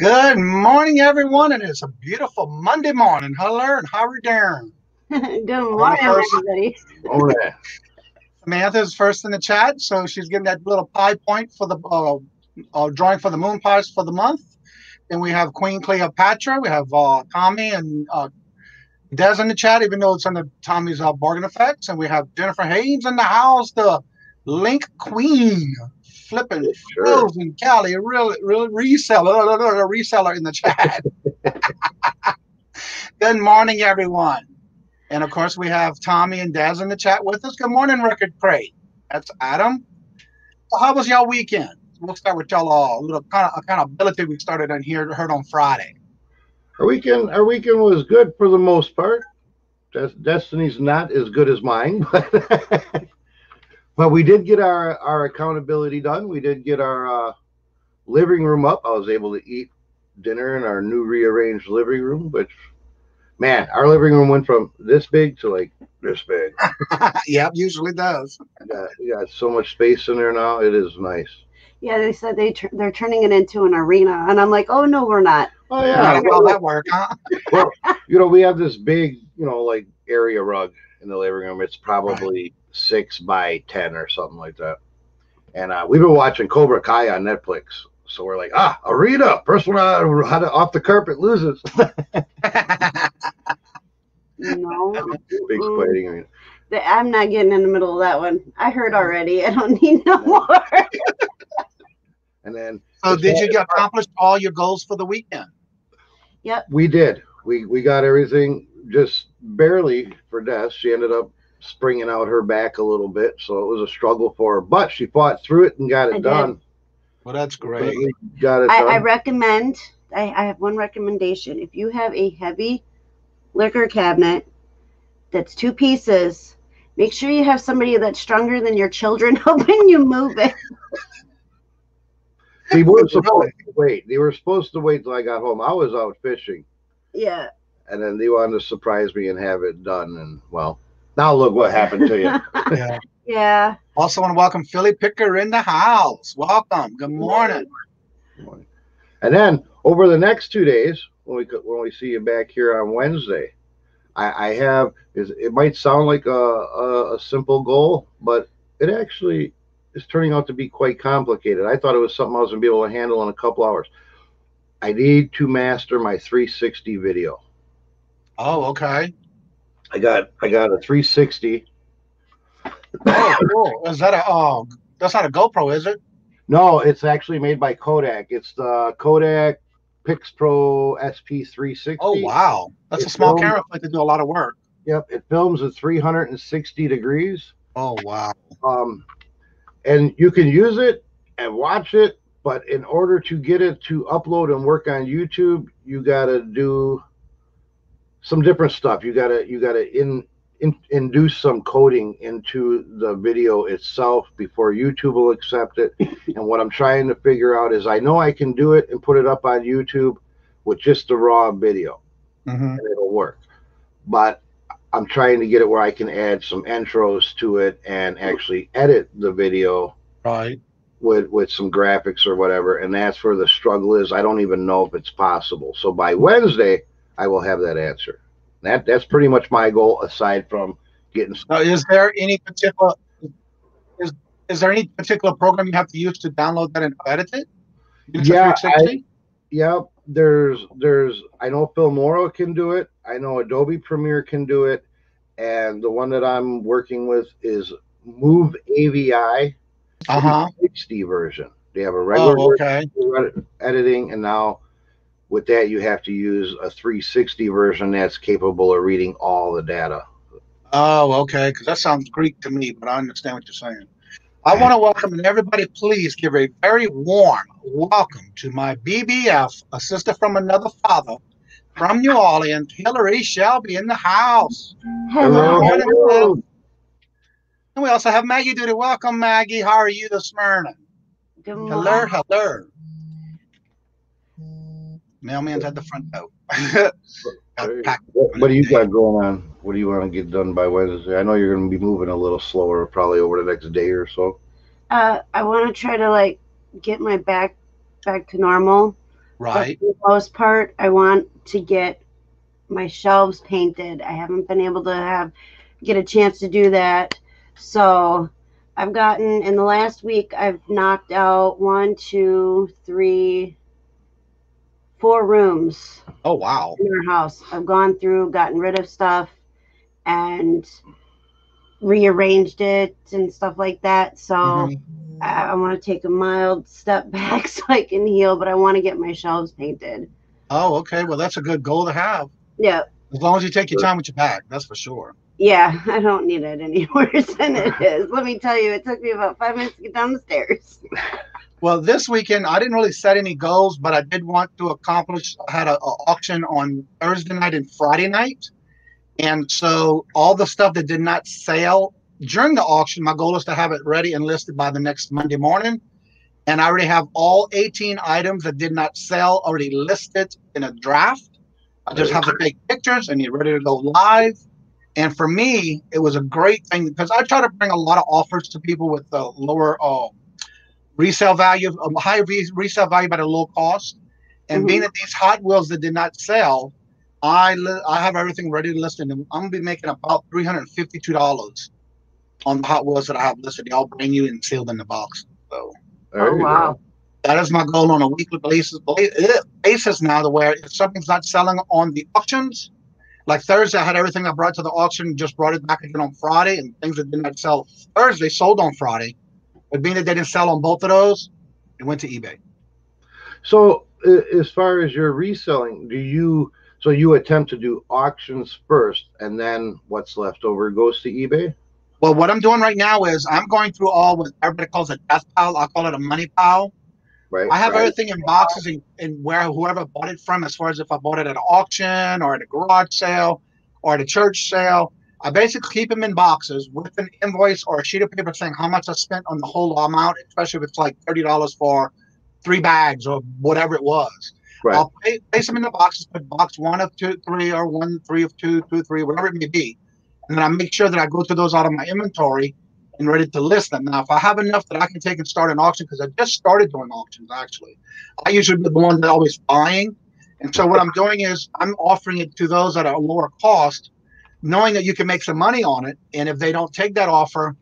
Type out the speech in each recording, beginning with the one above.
Good morning, everyone, and it's a beautiful Monday morning. Hello, and how are you doing? Good morning, everybody. Samantha's first in the chat, so she's getting that little pie point for the drawing for the moon pies for the month. Then we have Queen Cleopatra. We have Tommy and Des in the chat, even though it's under Tommy's bargain effects. And we have Jennifer Haynes in the house, the Link Queen. Flipping frozen Cali, really reseller in the chat. Good morning, everyone. And of course, we have Tommy and Daz in the chat with us. Good morning, Record Crate. That's Adam. So how was y'all weekend? We'll start with y'all all. A little accountability we started on here, heard on Friday. Our weekend was good for the most part. Destiny's not as good as mine, but we did get our accountability done. We did get our living room up. I was able to eat dinner in our new rearranged living room, which, man, our living room went from this big to like this big. Yeah, usually does. We got so much space in there now. It is nice. Yeah, they said they're turning it into an arena, and I'm like, oh no, we're not. Oh yeah, how that work, huh? Well, we have this big, like area rug in the living room. It's probably 6 by 10 or something like that. And we've been watching Cobra Kai on Netflix. So we're like, arena, first one off the carpet loses. No. Big fighting. I mean, I'm not getting in the middle of that one. I heard already. I don't need no more. And then. So did you accomplish all your goals for the weekend? Yep. We did. We got everything just barely for Des. She ended up springing out her back a little bit, so it was a struggle for her, but she fought through it and got it done. Well, that's great. Got it done. I recommend, I have one recommendation. If you have a heavy liquor cabinet that's 2 pieces, make sure you have somebody that's stronger than your children helping you move it. They were supposed to wait. They were supposed to wait till I got home. I was out fishing. Yeah. And then they wanted to surprise me and have it done, and well, now look what happened to you. Yeah. Yeah. Also want to welcome Philly Picker in the house. Welcome. Good morning. Good morning. And then over the next 2 days, when we see you back here on Wednesday, I have it might sound like a simple goal, but it actually is turning out to be quite complicated. I thought it was something I was gonna be able to handle in a couple hours. I need to master my 360 video. Oh, okay. I got a 360. Oh, cool. Is that that's not a GoPro, is it? No, it's actually made by Kodak. It's the Kodak PixPro SP360. Oh, wow. That's a small camera plate to do a lot of work. Yep, it films at 360 degrees. Oh, wow. And you can use it and watch it, but in order to get it to upload and work on YouTube, you got to do some different stuff. You got to induce some coding into the video itself before YouTube will accept it. And what I'm trying to figure out is, I know I can do it and put it up on YouTube with just the raw video, and it'll work. But I'm trying to get it where I can add some intros to it and actually edit the video with some graphics or whatever. And that's where the struggle is. I don't even know if it's possible. So by Wednesday, I will have that answer. That's pretty much my goal, aside from getting. Now, is there any particular program you have to use to download that and edit it? Yeah, there's I know Filmora can do it. I know Adobe Premiere can do it, and the one that I'm working with is Move AVI 360 version. They have a regular version editing, and now with that, you have to use a 360 version that's capable of reading all the data. Oh, okay. Because that sounds Greek to me, but I understand what you're saying. I want to welcome, and everybody please give a very warm welcome to my BBF, a sister from another father, from New Orleans, Hillary Shelby in the house. Hello. And we also have Maggie Duty. Welcome, Maggie. How are you this morning? Good morning. Hello. Mailman's at the front door. What do you got going on? What do you want to get done by Wednesday? I know you're going to be moving a little slower probably over the next day or so. I want to try to get my back to normal. Right. For the most part, I want to get my shelves painted. I haven't been able to get a chance to do that. So I've gotten, in the last week, I've knocked out 1, 2, 3, 4 rooms Oh, wow. in our house. I've gone through, gotten rid of stuff, and rearranged it and stuff like that. So I want to take a mild step back so I can heal, but I want to get my shelves painted. Oh, okay. Well, that's a good goal to have. Yeah. As long as you take your time with your bag, that's for sure. Yeah, I don't need it any worse than it is. Let me tell you, it took me about 5 minutes to get down the stairs. Well, this weekend, I didn't really set any goals, but I did want to accomplish. I had an auction on Thursday night and Friday night. And so all the stuff that did not sell during the auction, my goal is to have it ready and listed by the next Monday morning. And I already have all 18 items that did not sell already listed in a draft. I just have to take pictures and get ready to go live. And for me, it was a great thing because I try to bring a lot of offers to people with the lower resale value, high resale value but a low cost. And being that these Hot Wheels that did not sell, I have everything ready to list, and I'm gonna be making about $352 on the Hot Wheels that I have listed. They all bring you and sealed in the box. So, Oh, wow. that is my goal on a weekly basis now, to where if something's not selling on the auctions, like Thursday, I had everything I brought to the auction, just brought it back again on Friday, and things that did not sell Thursday sold on Friday. But being that they didn't sell on both of those, it went to eBay. So as far as your reselling, so you attempt to do auctions first, and then what's left over goes to eBay? Well, what I'm doing right now is I'm going through all what everybody calls a death pile. I call it a money pile. Right. I have everything in boxes and where whoever bought it from, as far as if I bought it at an auction or at a garage sale or at a church sale. I basically keep them in boxes with an invoice or a sheet of paper saying how much I spent on the whole amount, especially if it's like $30 for 3 bags or whatever it was. Right. I'll place them in the boxes, put box 1 of 2, 3, or 1, 3 of 2, 2, 3, whatever it may be. And then I make sure that I go through those out of my inventory and ready to list them. Now, if I have enough that I can take and start an auction, because I just started doing auctions, actually. I usually be the one that always buying. And so what I'm doing is I'm offering it to those at a lower cost, knowing that you can make some money on it. And if they don't take that offer,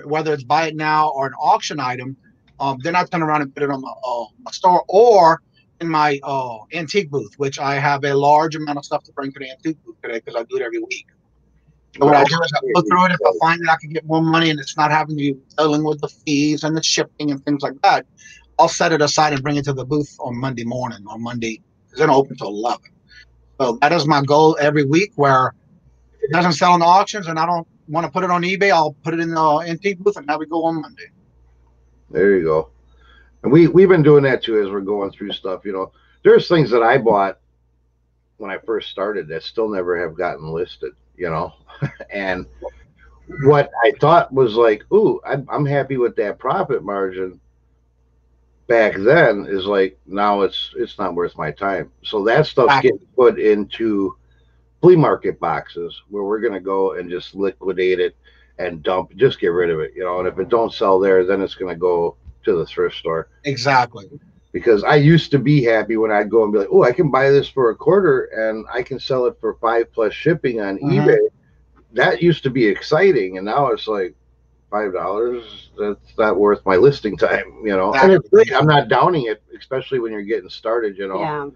whether it's buy it now or an auction item, then I turn around and put it on my store or in my antique booth, which I have a large amount of stuff to bring to the antique booth today because I do it every week. So what I do is I go through it. If I find that I can get more money and it's not having to be dealing with the fees and the shipping and things like that, I'll set it aside and bring it to the booth on Monday morning, on Monday, because they don't open until 11. So that is my goal every week, where if it doesn't sell in the auctions and I don't want to put it on eBay, I'll put it in the antique booth and have it go on Monday. There you go. And we've been doing that too as we're going through stuff. There's things that I bought when I first started that still never have gotten listed, and what I thought was like, ooh, I'm happy with that profit margin back then, is like, now it's not worth my time. So that stuff's getting put into flea market boxes where we're going to go and just liquidate it and just get rid of it, and if it don't sell there, then it's going to go to the thrift store. Exactly. Because I used to be happy when I'd go and be like, oh, I can buy this for $25 and I can sell it for $5+ shipping on eBay. That used to be exciting, and now it's like $5. That's not worth my listing time, And it's great. I'm not downing it, especially when you're getting started. Yeah.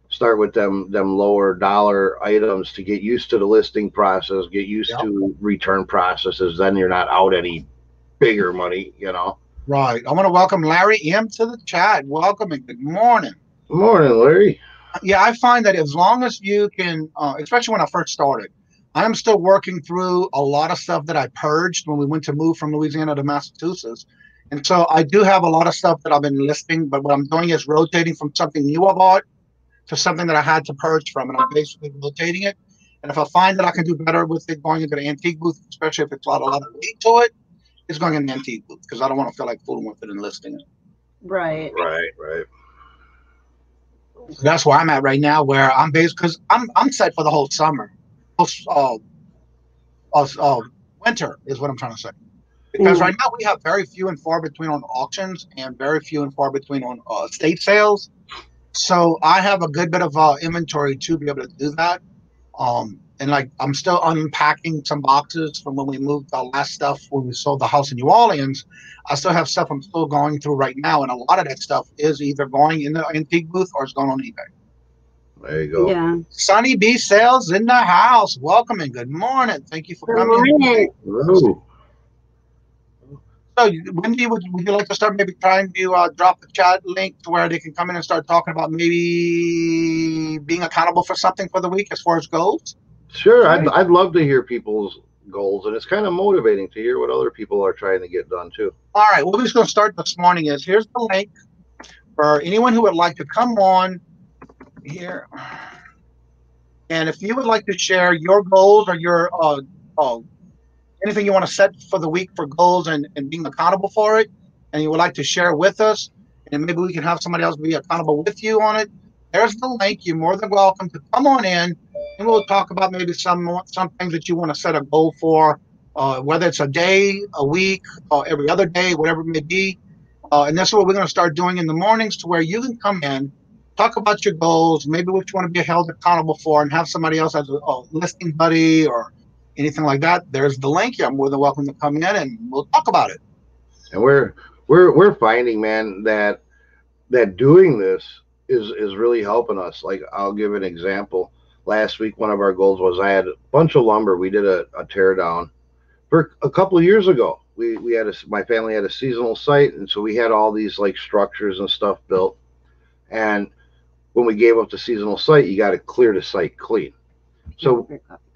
Start with them lower dollar items to get used to the listing process, get used to return processes. Then you're not out any bigger money, Right. I want to welcome Larry M to the chat. Welcome and good morning. Good morning, Larry. Yeah, I find that as long as you can, especially when I first started, I'm still working through a lot of stuff that I purged when we went to move from Louisiana to Massachusetts. And so I do have a lot of stuff that I've been listing, but what I'm doing is rotating from something new I bought to something that I had to purge from, and I'm basically rotating it. And if I find that I can do better with it going into the antique booth, especially if it's got a lot of weight to it, it's going in the antique booth because I don't want to feel like fooling with it and listing it. Right. So that's where I'm at right now, where I'm based, because I'm set for the whole summer. Winter is what I'm trying to say. Because right now we have very few and far between on auctions and very few and far between on estate sales. So I have a good bit of inventory to be able to do that. And like I'm still unpacking some boxes from when we moved the last stuff when we sold the house in New Orleans. I still have stuff I'm still going through right now, and a lot of that stuff is either going in the antique booth or it's going on eBay. There you go. Yeah. Sunny B Sales in the house. Welcome and good morning. Thank you for Good coming. morning. Hello. So, Wendy, would you like to start maybe trying to drop the chat link to where they can come in and start talking about maybe being accountable for something for the week as far as goals? Sure. I'd love to hear people's goals, and it's kind of motivating to hear what other people are trying to get done too. All right. What we're just going to start this morning is here's the link for anyone who would like to come on here. And if you would like to share your goals or your anything you want to set for the week for goals and being accountable for it, and you would like to share it with us, and maybe we can have somebody else be accountable with you on it, there's the link. You're more than welcome to come on in, and we'll talk about maybe some things that you want to set a goal for, whether it's a day, a week, every other day, whatever it may be. And that's what we're going to start doing in the mornings, to where you can come in, talk about your goals, maybe what you want to be held accountable for, and have somebody else as a listing buddy or anything like that. There's the link. You're more than welcome to come in, and we'll talk about it. And we're finding, man, that doing this is really helping us. Like, I'll give an example. Last week, one of our goals was I had a bunch of lumber. We did a tear down for a couple of years ago. We had my family had a seasonal site, and so we had all these like structures and stuff built. And when we gave up the seasonal site, you got to clear the site clean. So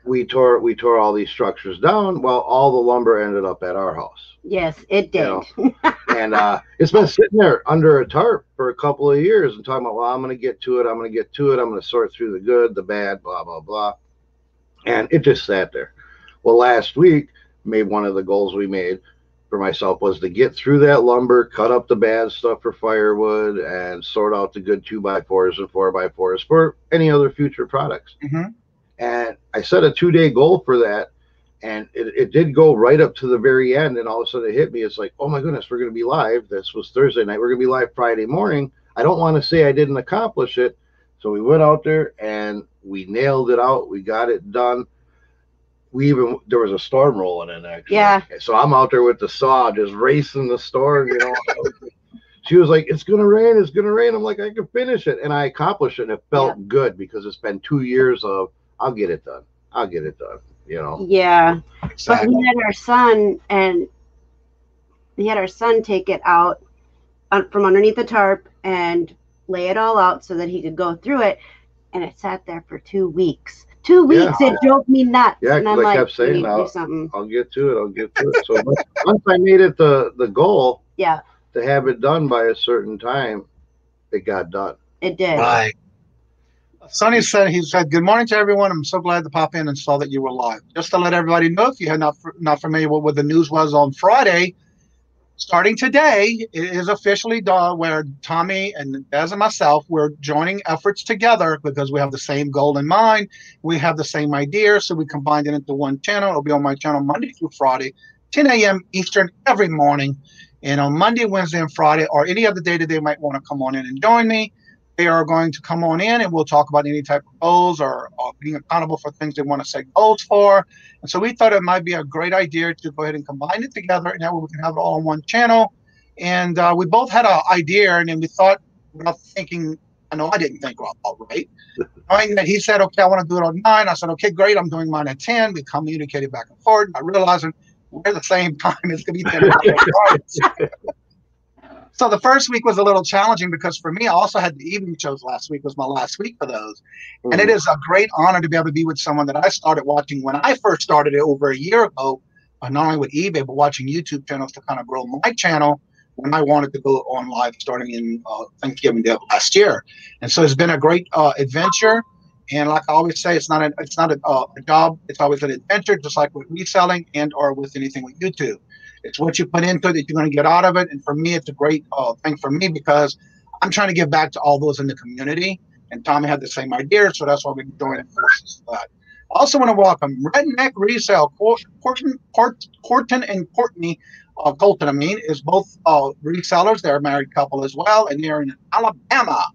we tore all these structures down. Well, all the lumber ended up at our house. Yes, it did. You know? And it's been sitting there under a tarp for a couple of years and talking about, well, I'm going to get to it. I'm going to sort through the good, the bad, blah, blah, blah. And it just sat there. Well, last week, one of the goals we made for myself was to get through that lumber, cut up the bad stuff for firewood, and sort out the good 2x4s and 4x4s for any other future products. Mm-hmm. And I set a 2-day goal for that. And it did go right up to the very end. And all of a sudden it hit me. It's like, oh my goodness, we're going to be live. This was Thursday night. We're going to be live Friday morning. I don't want to say I didn't accomplish it. So we went out there and we nailed it out. We got it done. There was a storm rolling in, actually. Yeah. So I'm out there with the saw, just racing the storm, you know. She was like, it's going to rain. It's going to rain. I'm like, I can finish it. And I accomplished it. And it felt good, because it's been 2 years of, I'll get it done. I'll get it done. You know. Yeah. Exactly. But we had our son take it out from underneath the tarp and lay it all out so that he could go through it, and it sat there for 2 weeks. 2 weeks. Yeah. It drove me nuts. Yeah, and I'm like, like, I kept saying, I'll get to it. I'll get to it. So once I made it the goal, yeah, to have it done by a certain time, it got done. It did. Right. Sonny said, good morning to everyone. I'm so glad to pop in and saw that you were live. Just to let everybody know, if you're not familiar with what the news was on Friday, starting today, it is officially done, where Tommy and Des and myself, we're joining efforts together because we have the same goal in mind. We have the same idea, so we combined it into one channel. It'll be on my channel Monday through Friday, 10 a.m. Eastern every morning. And on Monday, Wednesday, and Friday, or any other day that they might want to come on in and join me, they are going to come on in and we'll talk about any type of goals or being accountable for things they want to set goals for. And so we thought it might be a great idea to go ahead and combine it together, and that way we can have it all on one channel. And we both had an idea, and then we thought, without thinking, I know I didn't think about right. Knowing that he said, okay, I want to do it on 9. I said, okay, great. I'm doing mine at 10. We communicated back and forth. I realized we're the same time. It's going to be 10. So the first week was a little challenging because for me, I also had the evening shows last week. Was my last week for those. Mm-hmm. And it is a great honor to be able to be with someone that I started watching when I first started it over a year ago, not only with eBay, but watching YouTube channels to kind of grow my channel when I wanted to go on live starting in Thanksgiving Day of last year. And so it's been a great adventure. And like I always say, it's not a job. It's always an adventure, just like with reselling and or with anything with YouTube. It's what you put into it that you're going to get out of it. And for me, it's a great thing for me because I'm trying to give back to all those in the community. And Tommy had the same idea, so that's why we're joining forces for that. I also want to welcome Redneck Resale. Corton and Courtney Colton, is both resellers. They're a married couple as well, and they're in Alabama.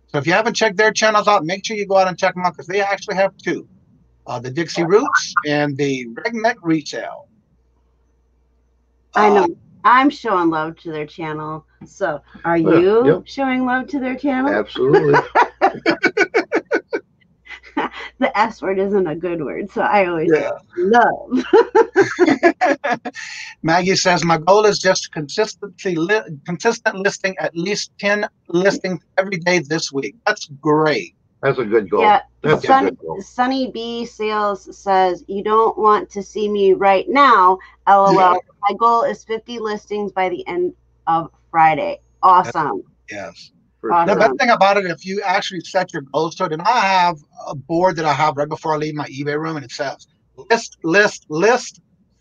So if you haven't checked their channels out, make sure you go out and check them out because they actually have two. The Dixie Roots and the Redneck Resale. I know I'm showing love to their channel. So are you showing love to their channel? Absolutely. The S word isn't a good word, so I always say love. Maggie says, my goal is just consistent listing, at least 10 listings every day this week. That's great. That's a good goal. Yeah. That's a good goal. Sunny B Sales says, you don't want to see me right now. LOL. Yeah. My goal is 50 listings by the end of Friday. Awesome. Yes. Awesome. The best thing about it, if you actually set your goals to it, and I have a board that I have right before I leave my eBay room, and it says list,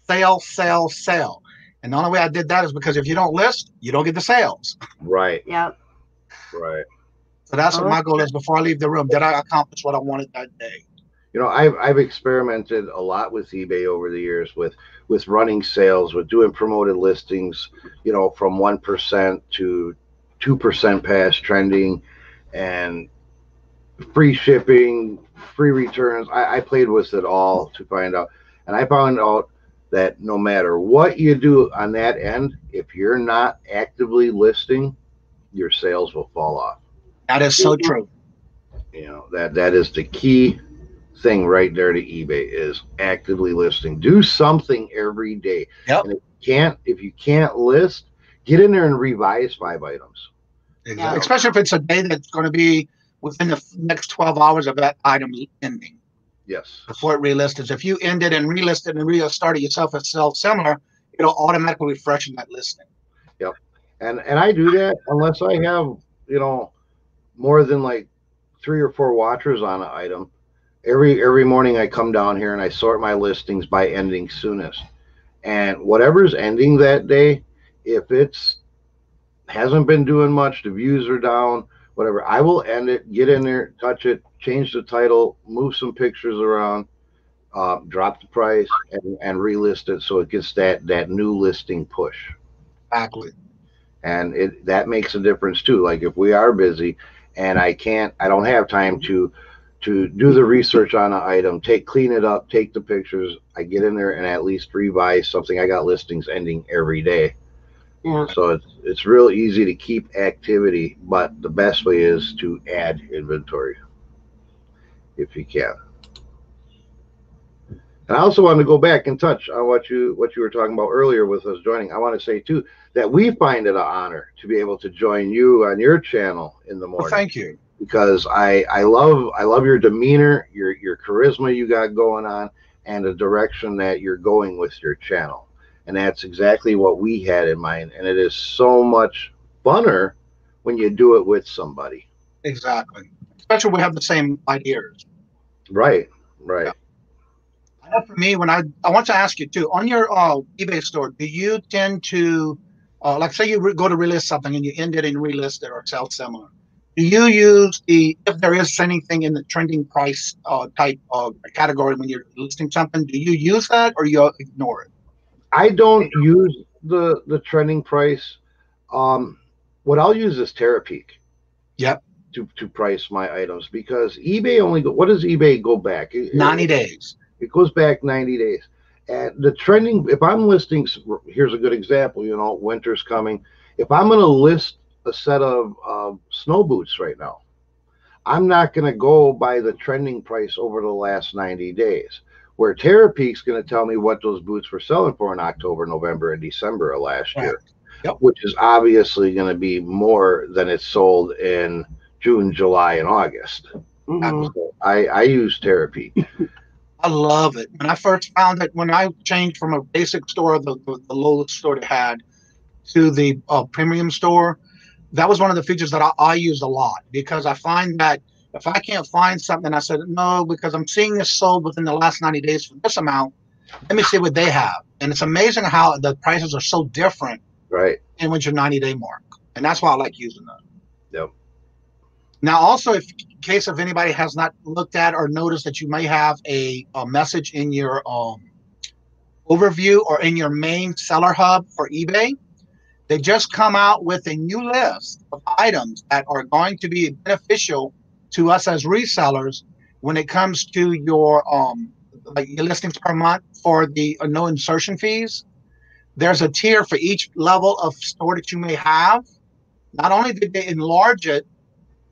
sell, sell, sell. And the only way I did that is because if you don't list, you don't get the sales. Right. Yep. Right. So that's what my goal is before I leave the room. Did I accomplish what I wanted that day? You know, I've experimented a lot with eBay over the years with running sales, with doing promoted listings, you know, from 1% to 2% past trending, and free shipping, free returns. I played with it all to find out. And I found out that no matter what you do on that end, if you're not actively listing, your sales will fall off. That is so true. You know, that is the key thing right there to eBay, is actively listing. Do something every day. Yep. And if you can't list, get in there and revise 5 items. Exactly. Yeah. Especially if it's a day that's going to be within the next 12 hours of that item ending. Yes. Before it relists. If you ended and relisted and restarted yourself as similar, it'll automatically refresh in that listing. Yep. And I do that unless I have, you know, more than like 3 or 4 watchers on an item. Every morning I come down here and I sort my listings by ending soonest. And whatever's ending that day, if it's hasn't been doing much, the views are down, whatever, I will end it, get in there, touch it, change the title, move some pictures around, drop the price, and relist it so it gets that new listing push. Exactly. And that makes a difference too. Like if we are busy and I don't have time to do the research on an item, clean it up, take the pictures, I get in there and at least revise something. I got listings ending every day. Yeah. So it's real easy to keep activity, but the best way is to add inventory if you can. And I also want to go back and touch on what you were talking about earlier with us joining. I want to say too that we find it an honor to be able to join you on your channel in the morning. Well, thank you. Because I love your demeanor, your charisma you got going on, and the direction that you're going with your channel. And that's exactly what we had in mind. And it is so much funner when you do it with somebody. Exactly. Especially when we have the same ideas. Right. Right. Yeah. I know for me, when I want to ask you too, on your eBay store, do you tend to, like say you go to relist something and you end it and relist it or sell similar? Do you use if there is anything in the trending price type category when you're listing something, do you use that or you ignore it? I don't use the trending price. What I'll use is TerraPeak. Yep. To price my items, because eBay what does eBay go back? 90 days. It goes back 90 days. And the trending, if I'm listing, here's a good example, you know, winter's coming. If I'm going to list a set of snow boots right now, I'm not going to go by the trending price over the last 90 days. Where TerraPeak's going to tell me what those boots were selling for in October, November, and December of last year, yep. Which is obviously going to be more than it's sold in June, July, and August. Mm-hmm. So I use TerraPeak. I love it. When I first found it, when I changed from a basic store, the lowest store it had, to the premium store, that was one of the features that I used a lot, because I find that if I can't find something, I said, no, because I'm seeing this sold within the last 90 days for this amount, let me see what they have. And it's amazing how the prices are so different in with your 90-day mark. And that's why I like using that. Yep. Now, also, in case if anybody has not looked at or noticed that you may have a message in your overview or in your main seller hub for eBay, They just come out with a new list of items that are going to be beneficial to us as resellers when it comes to your like your listings per month for the no insertion fees. There's a tier for each level of store that you may have. Not only did they enlarge it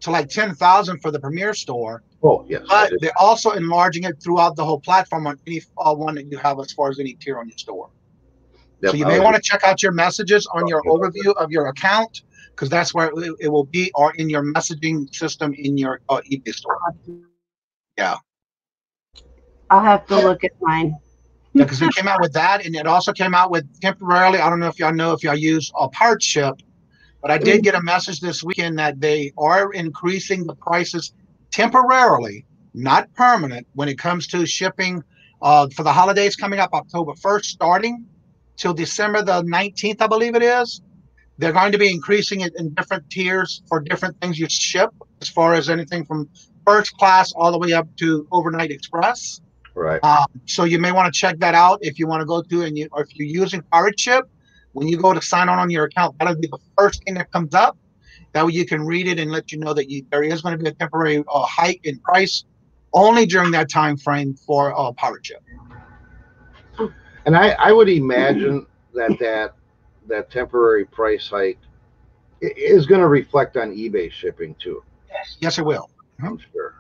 to like 10,000 for the Premier store, Oh, yes. but they're also enlarging it throughout the whole platform on any one that you have as far as any tier on your store. Yep, so you may want to check out your messages on your overview of your account, because that's where it will be, or in your messaging system in your eBay store. Yeah. I'll have to look at mine. Yeah, because it came out with that, and it also came out with temporarily, I don't know if y'all use a part ship, but I did get a message this weekend that they are increasing the prices temporarily, not permanent, when it comes to shipping for the holidays coming up October 1st, starting till December the 19th, I believe it is. They're going to be increasing it in different tiers for different things you ship, as far as anything from first class all the way up to overnight express. Right. So you may want to check that out if you want to go to, or if you're using pirate ship, when you go to sign on your account, that'll be the first thing that comes up. That way you can read it and let you know that there is going to be a temporary hike in price only during that time frame for pirate ship. And I would imagine that temporary price hike is going to reflect on eBay shipping too. Yes, it will. I'm sure,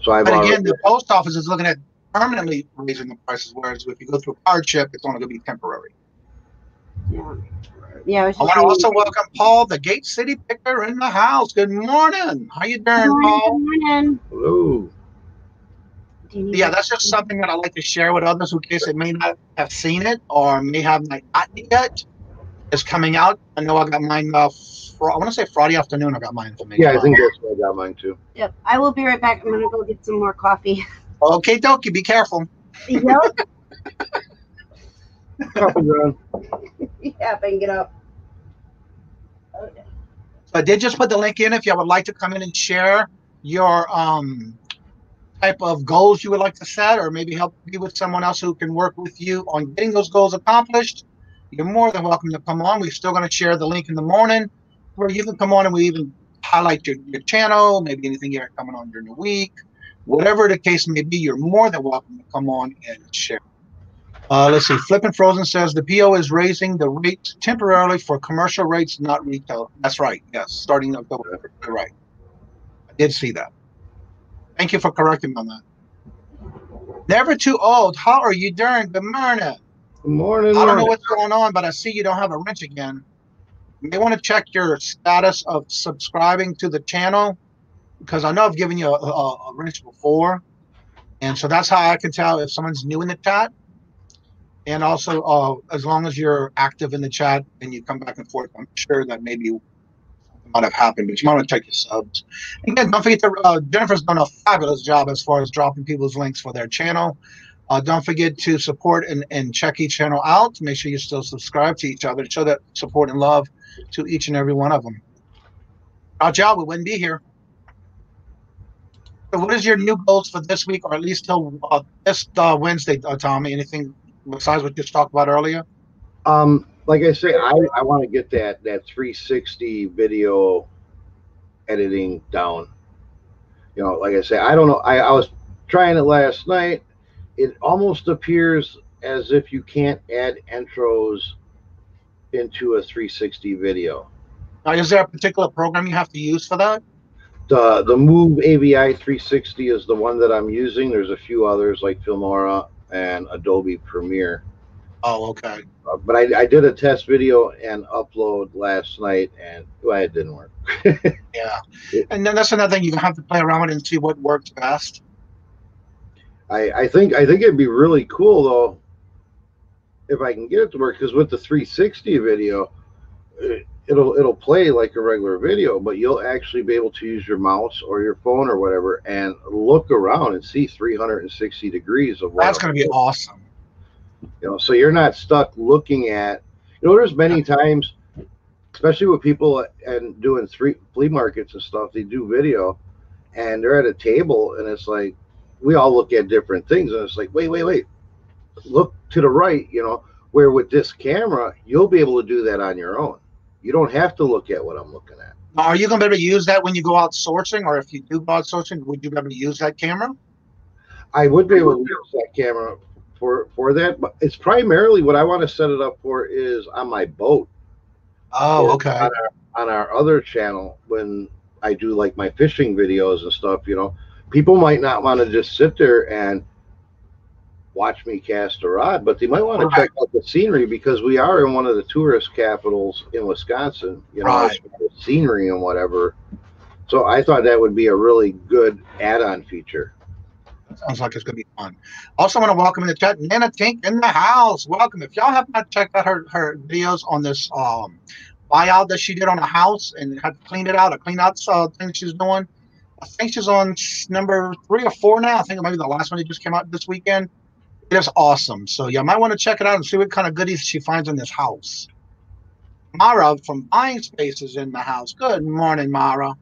So but again, the post office is looking at permanently raising the prices, whereas if you go through pirate ship, it's only going to be temporary. Yeah. Yeah. I want to also welcome Paul, the Gate City Picker, in the house. Good morning. How you doing, Paul? Good morning. Hello. Yeah, that's just something that I like to share with others in case they may not have seen it or may have not gotten it yet. It's coming out. I know I got mine. I want to say Friday afternoon. I got mine information. Yeah, I think that's where I got mine too. Yep. I will be right back. I'm gonna go get some more coffee. Okay, dokie. Be careful. Yep. Coffee run. Yeah, if I can get up. Okay. I did just put the link in if you would like to come in and share your type of goals you would like to set, or maybe help you with someone else who can work with you on getting those goals accomplished. You're more than welcome to come on. We're still going to share the link in the morning where you can come on and we even highlight your channel, maybe anything you're coming on during the week. Whatever the case may be, you're more than welcome to come on and share. Let's see. Flippin' Frozen says the PO is raising the rates temporarily for commercial rates, not retail. That's right. Yes, starting October. You're right. I did see that. Thank you for correcting me on that. Never too old. How are you doing? Good morning. Good morning. I don't know what's going on, but I see you don't have a wrench again. You may want to check your status of subscribing to the channel, because I know I've given you a wrench before. And so that's how I can tell if someone's new in the chat. And also, as long as you're active in the chat and you come back and forth, I'm sure that maybe something might have happened, but you might want to check your subs. Again, don't forget to, Jennifer's done a fabulous job as far as dropping people's links for their channel. Don't forget to support and check each channel out. Make sure you still subscribe to each other. Show that support and love to each and every one of them. Without y'all, we wouldn't be here. So what is your new goals for this week, or at least till this Wednesday, Tommy? Anything besides what you just talked about earlier? Like I say, I want to get that 360 video editing down. Like I say, I don't know. I was trying it last night. It almost appears as if you can't add intros into a 360 video. Now, is there a particular program you have to use for that? The Move AVI 360 is the one that I'm using. There's a few others like Filmora and Adobe Premiere. Oh, okay. But I did a test video and upload last night, and it didn't work. Yeah, and then that's another thing you have to play around with and see what works best. I think it'd be really cool though if I can get it to work, because with the 360 video, it'll play like a regular video, but you'll actually be able to use your mouse or your phone or whatever and look around and see 360 degrees of what. That's going to be awesome. So you're not stuck looking at. There's many times, especially with people and doing flea markets and stuff, they do video, and they're at a table, and it's like we all look at different things, and it's like wait, look to the right. Where with this camera, you'll be able to do that on your own. You don't have to look at what I'm looking at. Are you going to be able to use that when you go out sourcing, or if you do go out sourcing, would you be able to use that camera? I would be able to use that camera for that, but it's primarily what I want to set it up for is on my boat. Oh, okay. On our other channel, when I do like my fishing videos and stuff, you know, people might not want to just sit there and watch me cast a rod, but they might want to check out the scenery because we are in one of the tourist capitals in Wisconsin, you know, as far as scenery and whatever. So I thought that would be a really good add-on feature. Sounds like it's going to be fun. Also want to welcome in the chat, Nana Tink in the house. Welcome. If y'all have not checked out her videos on this buyout that she did on a house and had to clean it out, a clean out thing she's doing. I think she's on number 3 or 4 now. I think maybe the last one that just came out this weekend. It is awesome. So you might want to check it out and see what kind of goodies she finds in this house. Mara from Buying Space is in the house. Good morning, Mara.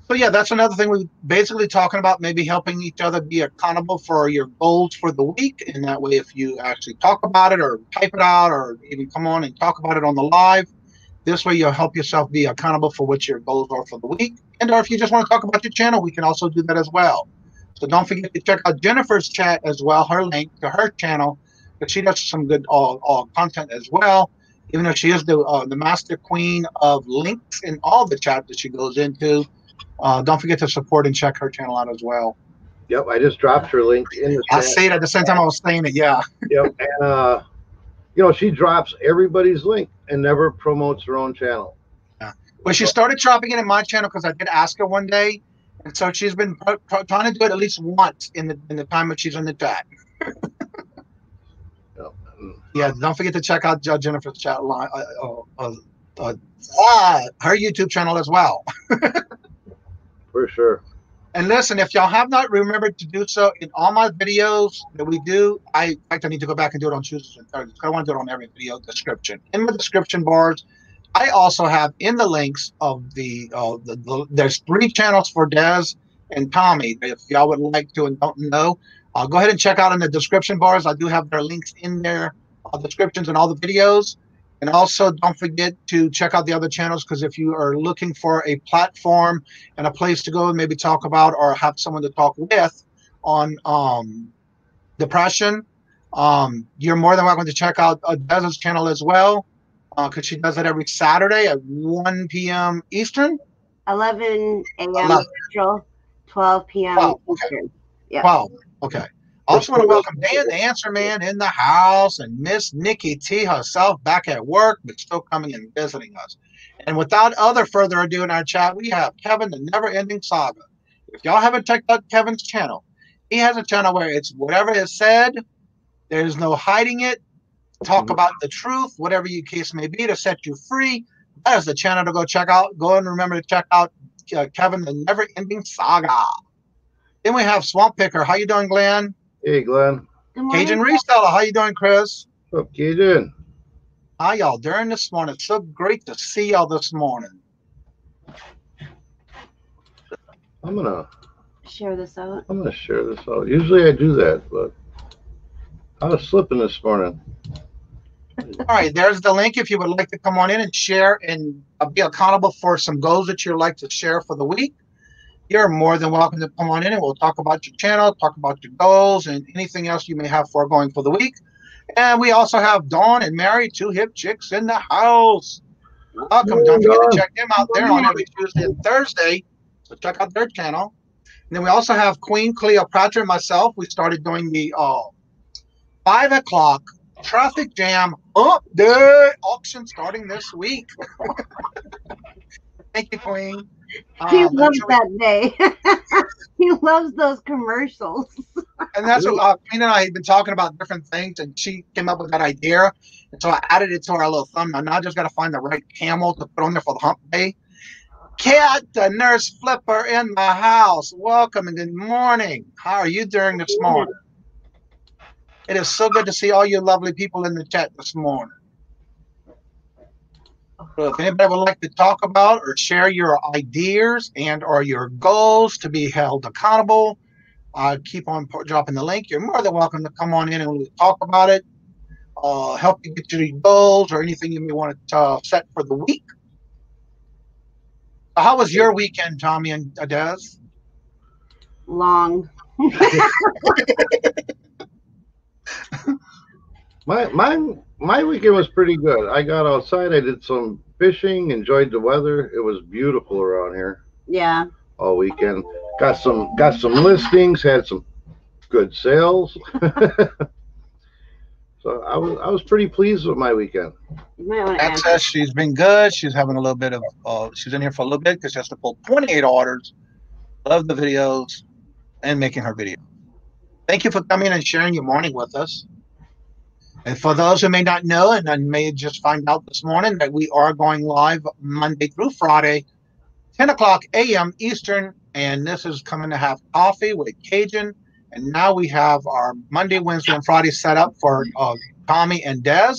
So yeah, that's another thing we're basically talking about, maybe helping each other be accountable for your goals for the week. And that way, if you actually talk about it or type it out or even come on and talk about it on the live, this way you'll help yourself be accountable for what your goals are for the week. And or if you just want to talk about your channel, we can also do that as well. So don't forget to check out Jennifer's chat as well, her link to her channel, because she does some good content as well, even though she is the master queen of links in all the chat that she goes into. Don't forget to support and check her channel out as well. Yep, I just dropped her link in the chat. I say it at the same time I was saying it, yeah. Yep, and you know, she drops everybody's link and never promotes her own channel. Yeah. Well, she started dropping it in my channel because I did ask her one day, and so she's been trying to do it at least once in the time that she's in the chat. Yep. Yeah, don't forget to check out Jennifer's chat line, her YouTube channel as well. For sure. And listen, if y'all have not remembered to do so in all my videos that we do, in fact, I need to go back and do it on Tuesdays and Thursdays. I want to do it on every video description. In the description bars, I also have in the links of there's 3 channels for Des and Tommy. If y'all would like to and don't know, go ahead and check out in the description bars. I do have their links in there, descriptions and all the videos. And also don't forget to check out the other channels, because if you are looking for a platform and a place to go and maybe talk about or have someone to talk with on depression, you're more than welcome to check out Des's channel as well, because she does it every Saturday at 1 p.m. Eastern. 11 a.m. Central, 12 p.m. Eastern. Yeah. 12. Okay. Also want to welcome Dan the Answer Man in the house and Miss Nikki T herself back at work, but still coming and visiting us. And without further ado in our chat, we have Kevin, the Never Ending Saga. If y'all haven't checked out Kevin's channel, he has a channel where it's whatever is said, there's no hiding it, talk about the truth, whatever your case may be, to set you free. That is the channel to go check out. Go and remember to check out Kevin, the Never Ending Saga. Then we have Swamp Picker. How you doing, Glenn? Hey, Glenn. Kajun Reseller. How you doing, Chris? What's up, Kajun? How y'all doing this morning? It's so great to see y'all this morning. I'm gonna share this out. I'm gonna share this out. Usually I do that, but I was slipping this morning. All right, there's the link if you would like to come on in and share and be accountable for some goals that you'd like to share for the week. You're more than welcome to come on in and we'll talk about your channel, talk about your goals, and anything else you may have foregoing for the week. And we also have Dawn and Mary, 2 hip chicks in the house. Welcome. Don't forget to check them out. They're on every Tuesday and Thursday, so check out their channel. And then we also have Queen Cleopatra and myself. We started doing the 5 o'clock traffic jam update auction starting this week. Thank you, Queen. He loves that day. He loves those commercials. And that's what Queen and I had been talking about different things, and she came up with that idea. And so I added it to our little thumbnail. Now I just got to find the right camel to put on there for the hump day. Cat, the nurse flipper in the house. Welcome and good morning. How are you doing this morning? It is so good to see all you lovely people in the chat this morning. So if anybody would like to talk about or share your ideas and or your goals to be held accountable, I keep on dropping the link. You're more than welcome to come on in and we'll talk about it. Help you get your goals or anything you may want to set for the week. How was your weekend, Tommy and Des? Long. My weekend was pretty good. I got outside. I did some fishing. Enjoyed the weather. It was beautiful around here. Yeah. All weekend. Got some listings. Had some good sales. So I was pretty pleased with my weekend. You might want to That says she's been good. She's having a little bit of she's in here for a little bit because she has to pull 28 orders. Love the videos and making her video. Thank you for coming and sharing your morning with us. And for those who may not know and may just find out this morning that we are going live Monday through Friday, 10 o'clock a.m. Eastern, and this is coming to have coffee with Kajun. And now we have our Monday, Wednesday, and Friday set up for Tommy and Des.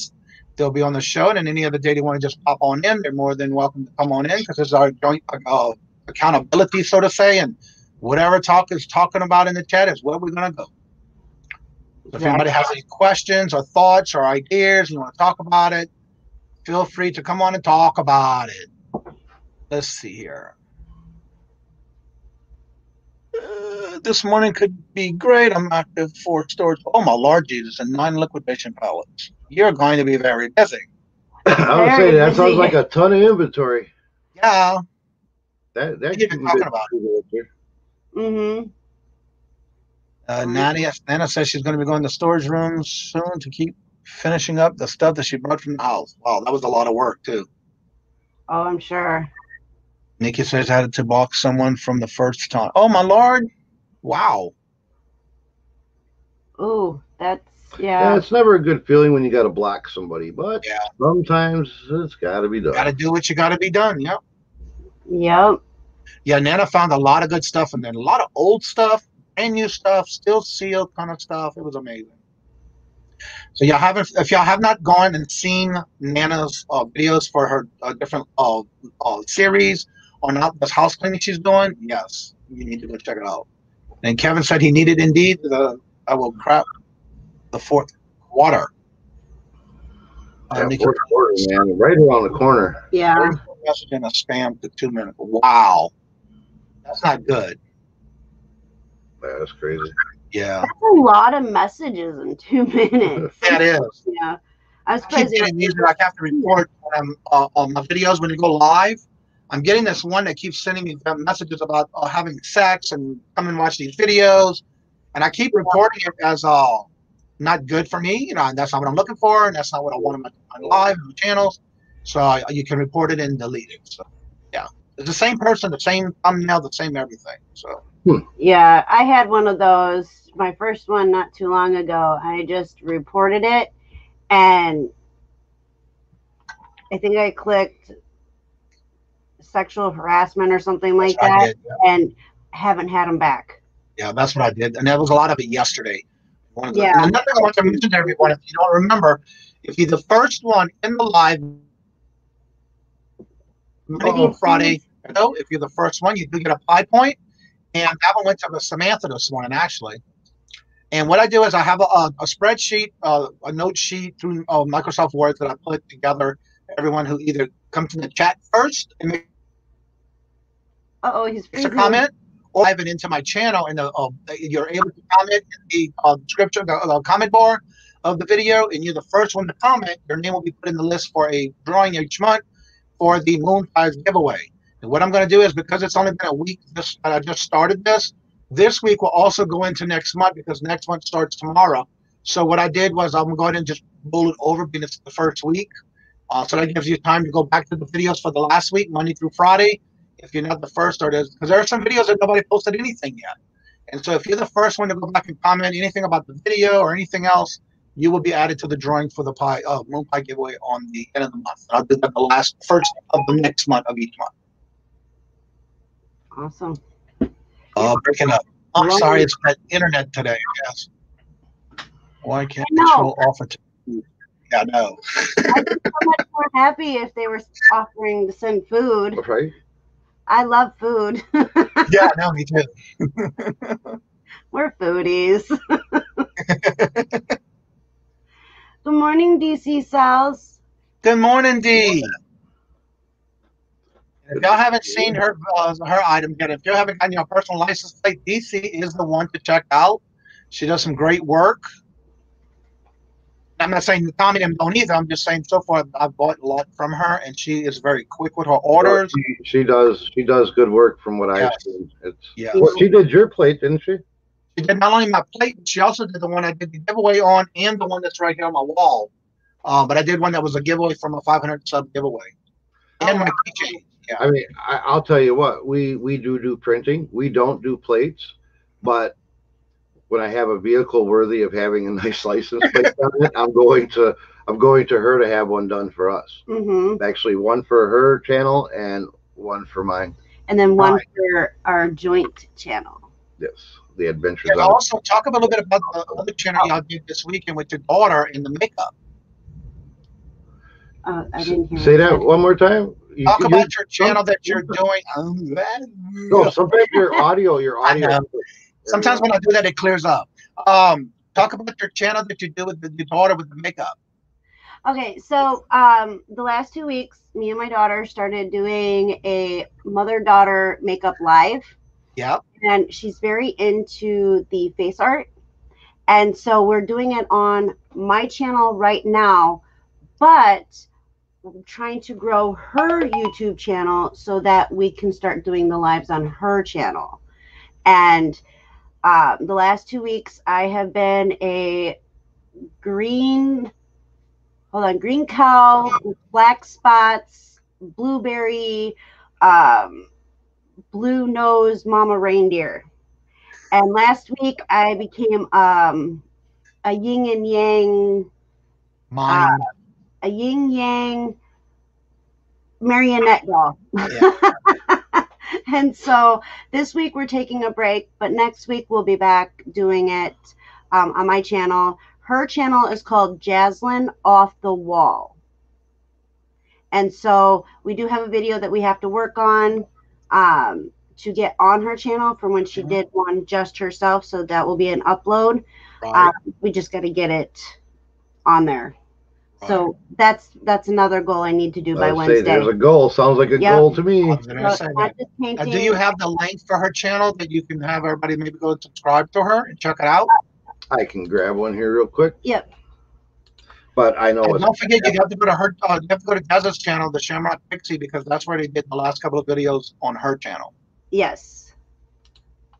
They'll be on the show, and any other day they want to just pop on in, they're more than welcome to come on in because it's our joint accountability, so to say, and whatever talk is talking about in the chat is where we're going to go. If anybody has any questions or thoughts or ideas, you want to talk about it, feel free to come on and talk about it. Let's see here. This morning could be great. I'm active for storage. Oh, my Lord Jesus, and 9 liquidation pallets. You're going to be very busy. I would say that sounds like a ton of inventory. Yeah. That You've been talking about it. Mm-hmm. Nana says she's going to be going to storage rooms soon to keep finishing up the stuff that she brought from the house. Wow, that was a lot of work, too. Oh, I'm sure. Nikki says I had to block someone from the first time. Oh, my Lord. Wow. Ooh, that's, yeah. It's never a good feeling when you got to block somebody, but sometimes it's got to be done. Got to do what you got to be done. Yep. Yep. Yeah, Nana found a lot of good stuff and then a lot of old stuff, brand new stuff, still sealed kind of stuff. It was amazing. So if y'all have not gone and seen Nana's videos for her different series or not this house cleaning she's doing, yes, you need to go check it out. And Kevin said he needed indeed the fourth quarter. Fourth quarter, man, right around the corner. Yeah. Message in a spam to 2 minutes. Wow, that's not good. That's crazy. Yeah, that's a lot of messages in 2 minutes. That is. Yeah, I was surprised. I have to report on my videos when you go live. I'm getting this one that keeps sending me messages about having sex and come and watch these videos, and I keep reporting it as not good for me. You know, and that's not what I'm looking for, and that's not what I want on my live and channels. So you can report it and delete it. So yeah, it's the same person, the same thumbnail, the same everything. So yeah, I had one of those. My first one not too long ago. I just reported it, and I think I clicked sexual harassment or something like that, and haven't had them back. Yeah, that's what I did, and there was a lot of it yesterday. And another thing I want to mention to everyone, if you don't remember, if you're the first one in the live Friday, if you're the first one, you do get a 5 point. And that one went to Samantha this morning, actually. And what I do is I have a spreadsheet, a note sheet through Microsoft Word that I put together. Everyone who either comes in the chat first and makes a comment, or I have it into my channel, and you're able to comment in the description, the comment bar of the video, and you're the first one to comment. Your name will be put in the list for a drawing each month for the Moon Pies giveaway. And what I'm going to do is, because it's only been a week that I just started this week will also go into next month because next month starts tomorrow. So what I did was I'm going to go ahead and just roll it over because it's the first week. So that gives you time to go back to the videos for the last week, Monday through Friday. If you're not the first, because there are some videos that nobody posted anything yet. And so if you're the first one to go back and comment anything about the video or anything else, you will be added to the drawing for the Moon Pie giveaway on the end of the month. I'll do that the first of the next month of each month. Awesome. Breaking up. I'm sorry, it's that internet today. Yes. Why can't the show offer to? Yeah, no. I'd be so much more happy if they were offering to send food. Right. I love food. Yeah, no, me too. We're foodies. Good morning, DC Sal's. Good morning, D. If y'all haven't seen her item yet, if you haven't gotten your personal license plate, DC is the one to check out. She does some great work. I'm not saying Tommy and them don't either. I'm just saying so far I've bought a lot from her, and she is very quick with her orders. She does good work from what I've seen. Well, she did your plate, didn't she? She did not only my plate, but she also did the one I did the giveaway on, and the one that's right here on my wall. But I did one that was a giveaway from a 500 sub giveaway, and my keychain. Yeah. I mean, I'll tell you what, we do printing. We don't do plates, but when I have a vehicle worthy of having a nice license plate on it, I'm going to her to have one done for us. Mm-hmm. Actually, one for her channel and one for mine. And then one for our joint channel. Yes, the adventures. Yeah, also talk a little bit about the other channel y'all did this weekend with your daughter in the makeup. I didn't hear. Say that one more time. Talk about your channel that you're doing. No, sometimes your audio. Sometimes when I do that, it clears up. Talk about your channel that you do with your daughter with the makeup. Okay, so the last 2 weeks, me and my daughter started doing a mother-daughter makeup live. Yeah. And she's very into the face art. And so we're doing it on my channel right now, but we're trying to grow her YouTube channel so that we can start doing the lives on her channel. And the last 2 weeks, I have been a green cow with black spots, blueberry, blue nose mama reindeer. And last week, I became a yin and yang, a yin yang marionette doll. Yeah. And so this week we're taking a break, but next week we'll be back doing it on my channel. Her channel is called Jaslyn Off the Wall. And so we do have a video that we have to work on to get on her channel from when she did one just herself. So that will be an upload. Right. We just got to get it on there. So that's another goal I need to do by Wednesday. There's a goal. Sounds like a goal to me. Do you have the link for her channel that you can have everybody maybe go subscribe to her and check it out? I can grab one here real quick. Yep. But I know. And don't forget, you have to go to her. You have to go to Deza's channel, the Shamrock Pixie, because that's where they did the last couple of videos on her channel. Yes.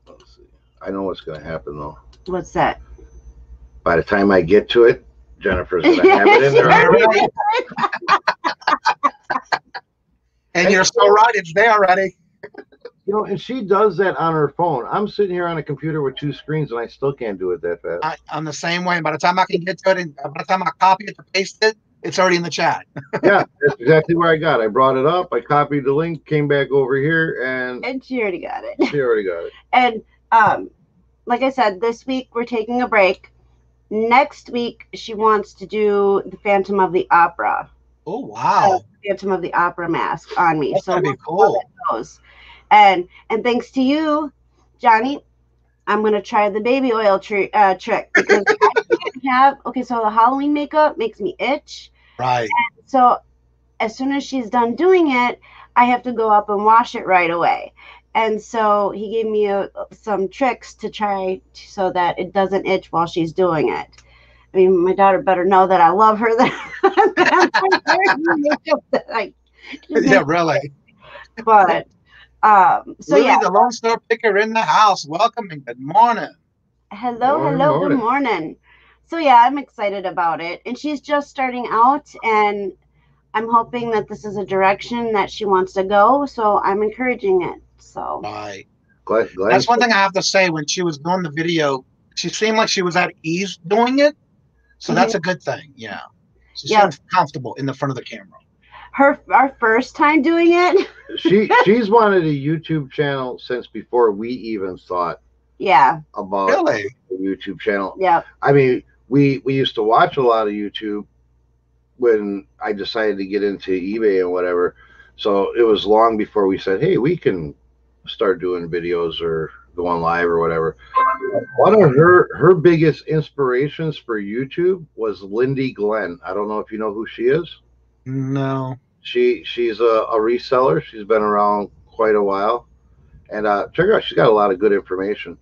Let's see. I know what's going to happen though. What's that? By the time I get to it, Jennifer's going to have it in there already. And you're so right, it's there already. You know, and she does that on her phone. I'm sitting here on a computer with 2 screens, and I still can't do it that fast. I'm the same way. And by the time I can get to it, and by the time I copy it to paste it, it's already in the chat. Yeah, that's exactly where I got it. I brought it up, I copied the link, came back over here, and she already got it. She already got it. And like I said, this week we're taking a break. Next week, she wants to do the Phantom of the Opera. Oh, wow. Phantom of the Opera mask on me. That's so be cool. And thanks to you, Johnny, I'm going to try the baby oil trick. Because so the Halloween makeup makes me itch. Right. And so as soon as she's done doing it, I have to go up and wash it right away. And so he gave me some tricks to try so that it doesn't itch while she's doing it. I mean, my daughter better know that I love her. Yeah, really. But so Louie, yeah, the Lone Star Picker in the house. Welcome and good morning. Hello, good morning. So yeah, I'm excited about it, and she's just starting out, and I'm hoping that this is a direction that she wants to go. So I'm encouraging it. So right. Glad That's one thing I have to say. When she was doing the video, she seemed like she was at ease doing it. So that's a good thing. Yeah. She seems comfortable in the front of the camera. Our first time doing it. She's wanted a YouTube channel since before we even thought about a YouTube channel. Yeah. I mean, we used to watch a lot of YouTube when I decided to get into eBay and whatever. So it was long before we said, hey, we can start doing videos or go on live or whatever. One of her biggest inspirations for YouTube was Lindy Glenn. I don't know if you know who she is. No. She's a reseller. She's been around quite a while, and check her out. She's got a lot of good information.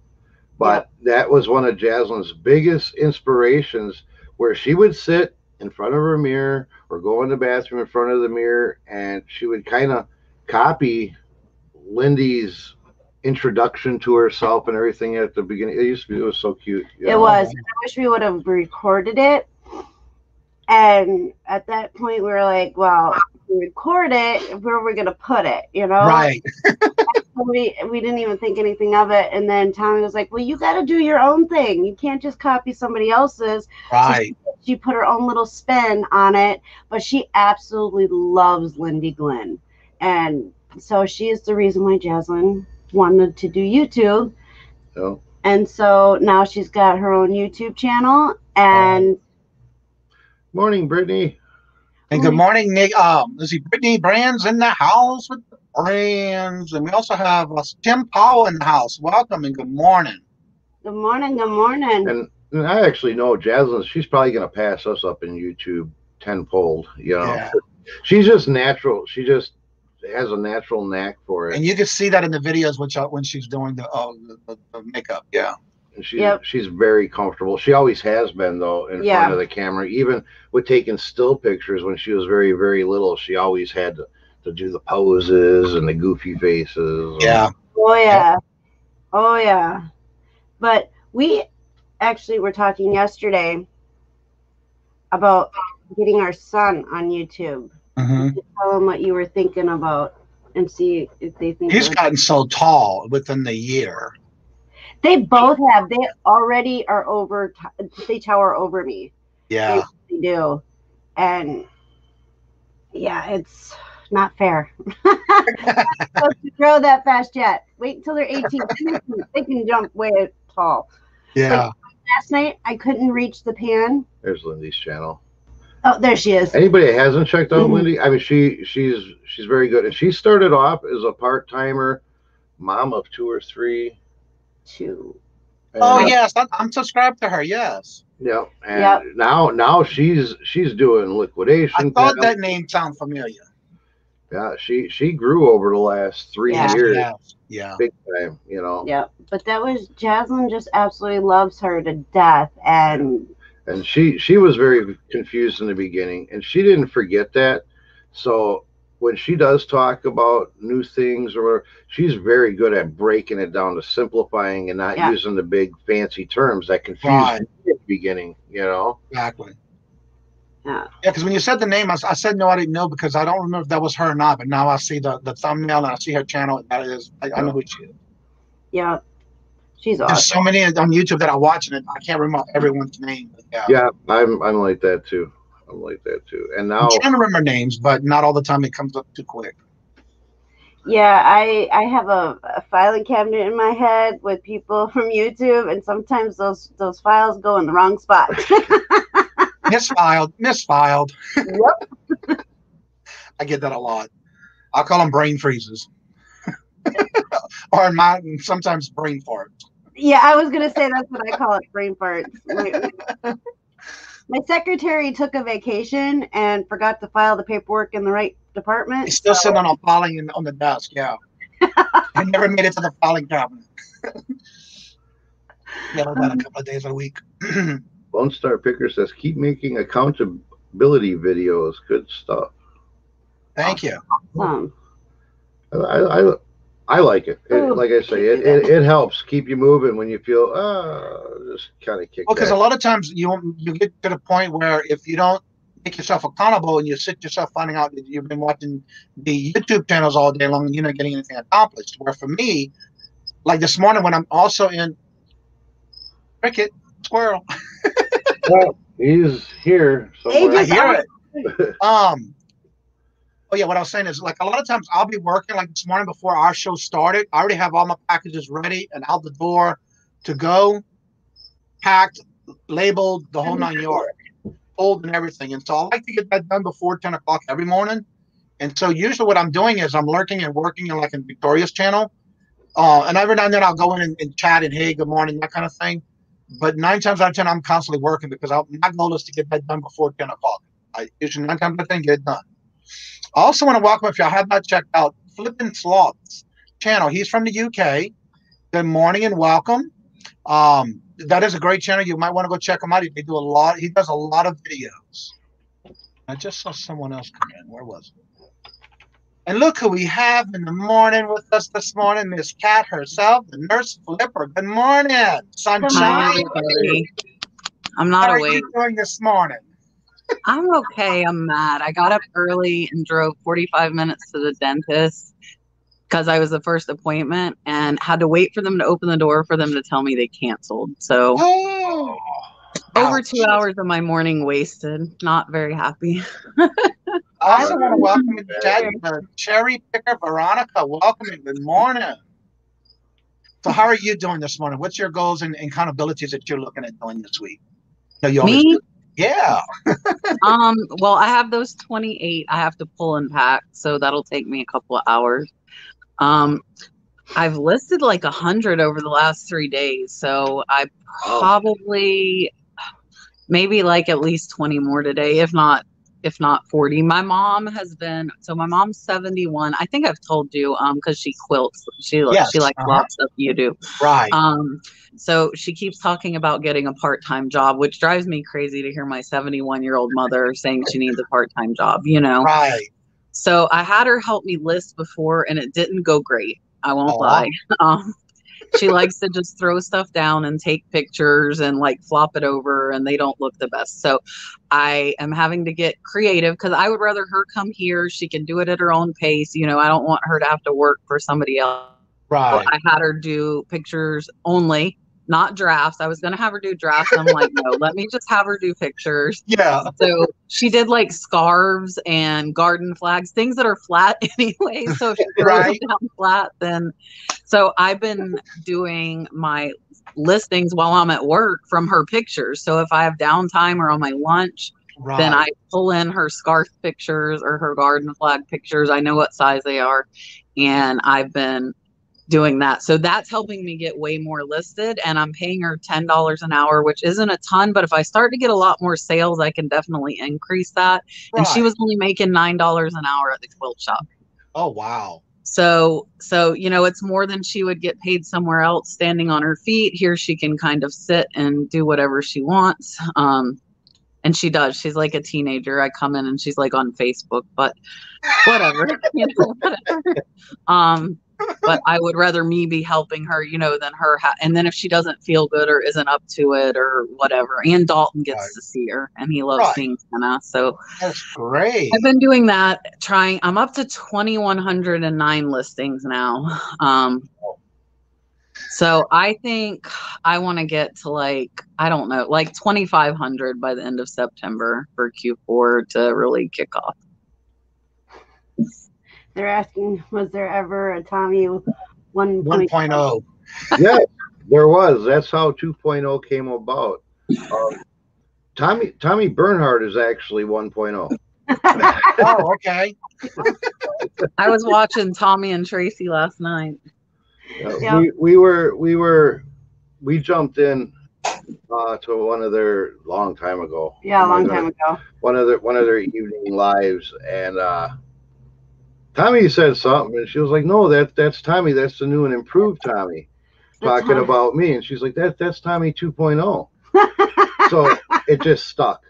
But that was one of Jaslyn's biggest inspirations, where she would sit in front of her mirror or go in the bathroom in front of the mirror, and she would kind of copy Lindy's introduction to herself and everything at the beginning. It was so cute. It was. I wish we would have recorded it. And at that point, we were like, well, if we record it, where are we going to put it? You know? Right. we didn't even think anything of it. And then Tommy was like, well, you got to do your own thing. You can't just copy somebody else's. Right. So she put her own little spin on it. But she absolutely loves Lindy Glenn. And so she is the reason why Jaslyn wanted to do YouTube. Oh. And so now she's got her own YouTube channel. And morning, Brittany. And good morning, Nick. Let's see, Brittany Brands in the house with the brands. And we also have Tim Powell in the house. Welcome and good morning. Good morning, good morning. And I actually know Jaslyn, she's probably going to pass us up in YouTube tenfold. You know, Yeah. She's just natural. She just has a natural knack for it. And you can see that in the videos when she's doing the makeup. Yeah. And she's very comfortable. She always has been, though, in front of the camera. Even with taking still pictures when she was very, very little, she always had to do the poses and the goofy faces. Yeah. Oh, yeah. Oh, yeah. But we actually were talking yesterday about getting our son on YouTube. Mm-hmm. Tell him what you were thinking about and see if they think he's gotten so tall within the year. They both have. They already are over. They tower over me. Yeah, they do, and yeah, it's not fair. Supposed to grow that fast yet. Wait until they're 18. They can jump way tall. Yeah. Like last night, I couldn't reach the pan. There's Lindy's channel. Oh, there she is. Anybody that hasn't checked out Lindy, I mean, she's very good, and she started off as a part-timer, mom of 2 or 3. 2. Oh yes, I'm subscribed to her. Yes. Yeah, and now she's doing liquidation. I thought that name sounded familiar. Yeah, she grew over the last 3 years. Yeah, big time. You know. Yeah, but that was Jaslyn. Just absolutely loves her to death, and she was very confused in the beginning, and she didn't forget that. So when she does talk about new things, or she's very good at breaking it down to simplifying and not using the big fancy terms that confuse me at the beginning, you know? Exactly. Yeah. Yeah, because when you said the name, I said no, I didn't know, because I don't remember if that was her or not, but now I see the thumbnail and I see her channel. That is, I know who she is. Yeah. She's awesome. There's so many on YouTube that I watch, and I can't remember everyone's name. But yeah, I'm like that too. I'm like that too. And now I'm trying to remember names, but not all the time. It comes up too quick. Yeah, I have a filing cabinet in my head with people from YouTube, and sometimes those files go in the wrong spot. Misfiled. Yep. I get that a lot. I'll call them brain freezes. Or sometimes brain farts. Yeah, I was gonna say that's what I call it, brain farts. My secretary took a vacation and forgot to file the paperwork in the right department. He's still sitting on filing on the desk, yeah. I never made it to the filing cabinet. Yeah, about a couple of days a week. Lone Star Picker says, keep making accountability videos. Good stuff. Thank you. I like it. Like I say, it helps keep you moving when you feel just kind of kick. Well, because a lot of times you get to the point where if you don't make yourself accountable and you sit yourself finding out that you've been watching the YouTube channels all day long and you're not getting anything accomplished. Where for me, like this morning when I'm also in Cricket Squirrel. Well, he's here. I hear it. Oh yeah, what I was saying is, like, a lot of times I'll be working, like this morning before our show started. I already have all my packages ready and out the door to go, packed, labeled, the whole 9 yards, fold and everything. And so I like to get that done before 10 o'clock every morning. And so usually what I'm doing is I'm lurking and working in like in Victoria's channel, And every now and then I'll go in and chat and hey, good morning, that kind of thing. But 9 times out of 10, I'm constantly working because my goal is to get that done before 10 o'clock. I usually 9 times out of 10 get it done. I also want to welcome, if y'all have not checked out Flippin' Sloth's channel. He's from the UK. Good morning and welcome. That is a great channel. You might want to go check him out. He does a lot of videos. I just saw someone else come in. Where was it? And look who we have in the morning with us this morning, Miss Cat herself, the Nurse Flipper. Good morning, sunshine. Hi, everybody. I'm not How awake. are you doing this morning? I'm okay. I'm mad. I got up early and drove 45 minutes to the dentist because I was the first appointment and had to wait for them to open the door for them to tell me they canceled. So over 2 hours of my morning wasted. Not very happy. I also want to welcome the Cherry Picker Veronica. Welcome and good morning. So how are you doing this morning? What's your goals and accountabilities that you're looking at doing this week? No, you always Me? do. Yeah. Well, I have those 28 I have to pull and pack, so that'll take me a couple of hours. I've listed like 100 over the last 3 days, so I probably maybe like at least 20 more today, if not 40. My mom my mom's 71. I think I've told you, because she quilts. She likes a lot of stuff you do. Right. So she keeps talking about getting a part-time job, which drives me crazy to hear my 71-year-old mother saying she needs a part-time job, Right. So I had her help me list before and it didn't go great. I won't lie. She likes to just throw stuff down and take pictures and like flop it over and they don't look the best. So I am having to get creative because I would rather her come here. She can do it at her own pace. I don't want her to have to work for somebody else. Right. So I had her do pictures only, not drafts. I was going to have her do drafts. I'm like, no, let me just have her do pictures. Yeah. So she did like scarves and garden flags, things that are flat anyway. So if she throws them down flat, then. So I've been doing my listings while I'm at work from her pictures. So if I have downtime or on my lunch, then I pull in her scarf pictures or her garden flag pictures. I know what size they are. And I've been doing that. So that's helping me get way more listed, and I'm paying her $10 an hour, which isn't a ton, but if I start to get a lot more sales, I can definitely increase that. And she was only making $9 an hour at the quilt shop. Oh, wow. So, it's more than she would get paid somewhere else standing on her feet. Here she can kind of sit and do whatever she wants. And she does. She's like a teenager. I come in and she's like on Facebook, but whatever. Whatever. But I would rather me be helping her, than her. And then if she doesn't feel good or isn't up to it or whatever, and Dalton gets to see her and he loves seeing Hannah. So that's great. I've been doing that, I'm up to 2,109 listings now. So I think I want to get to like 2,500 by the end of September for Q4 to really kick off. They're asking, was there ever a Tommy 1.0? Yeah, there was. That's how 2.0 came about. Tommy Bernhardt is actually 1.0. Oh, okay. I was watching Tommy and Tracy last night. We jumped in to one of their long time ago. Yeah, a long time ago. One of their evening lives, and Tommy said something, and she was like, "No, that's Tommy. That's the new and improved Tommy, talking about me." And she's like, "That's Tommy 2.0." So it just stuck.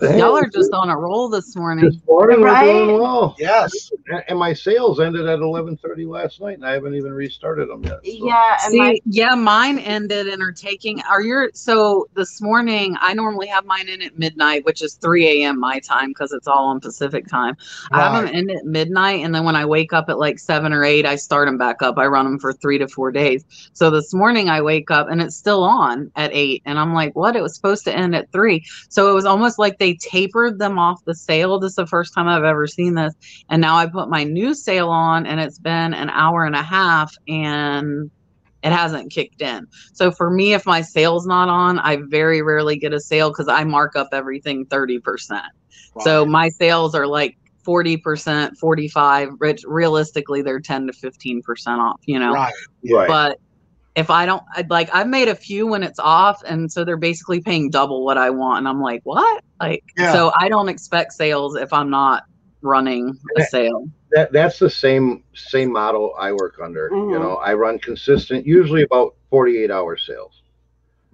Y'all are just on a roll this morning. This morning we're doing well. Yes. And my sales ended at 11:30 last night, and I haven't even restarted them yet. So. Yeah, mine ended and are taking. So this morning I normally have mine in at midnight, which is 3 a.m. my time because it's all on Pacific time. I have them in at midnight, and then when I wake up at like 7 or 8, I start them back up. I run them for 3 to 4 days. So this morning I wake up and it's still on at 8, and I'm like, what? It was supposed to end at 3. So it was almost like they tapered them off the sale. This is the first time I've ever seen this. And now I put my new sale on and it's been an hour and a half and it hasn't kicked in. So for me, if my sale's not on, I very rarely get a sale because I mark up everything 30%. So my sales are like 40%, 45, which realistically they're 10 to 15% off, you know? Right. Right. But if I don't, I've made a few when it's off. And so they're basically paying double what I want. And I'm like, what? Like, so I don't expect sales if I'm not running a sale. That's the same model I work under. You know, I run consistent, usually about 48-hour sales.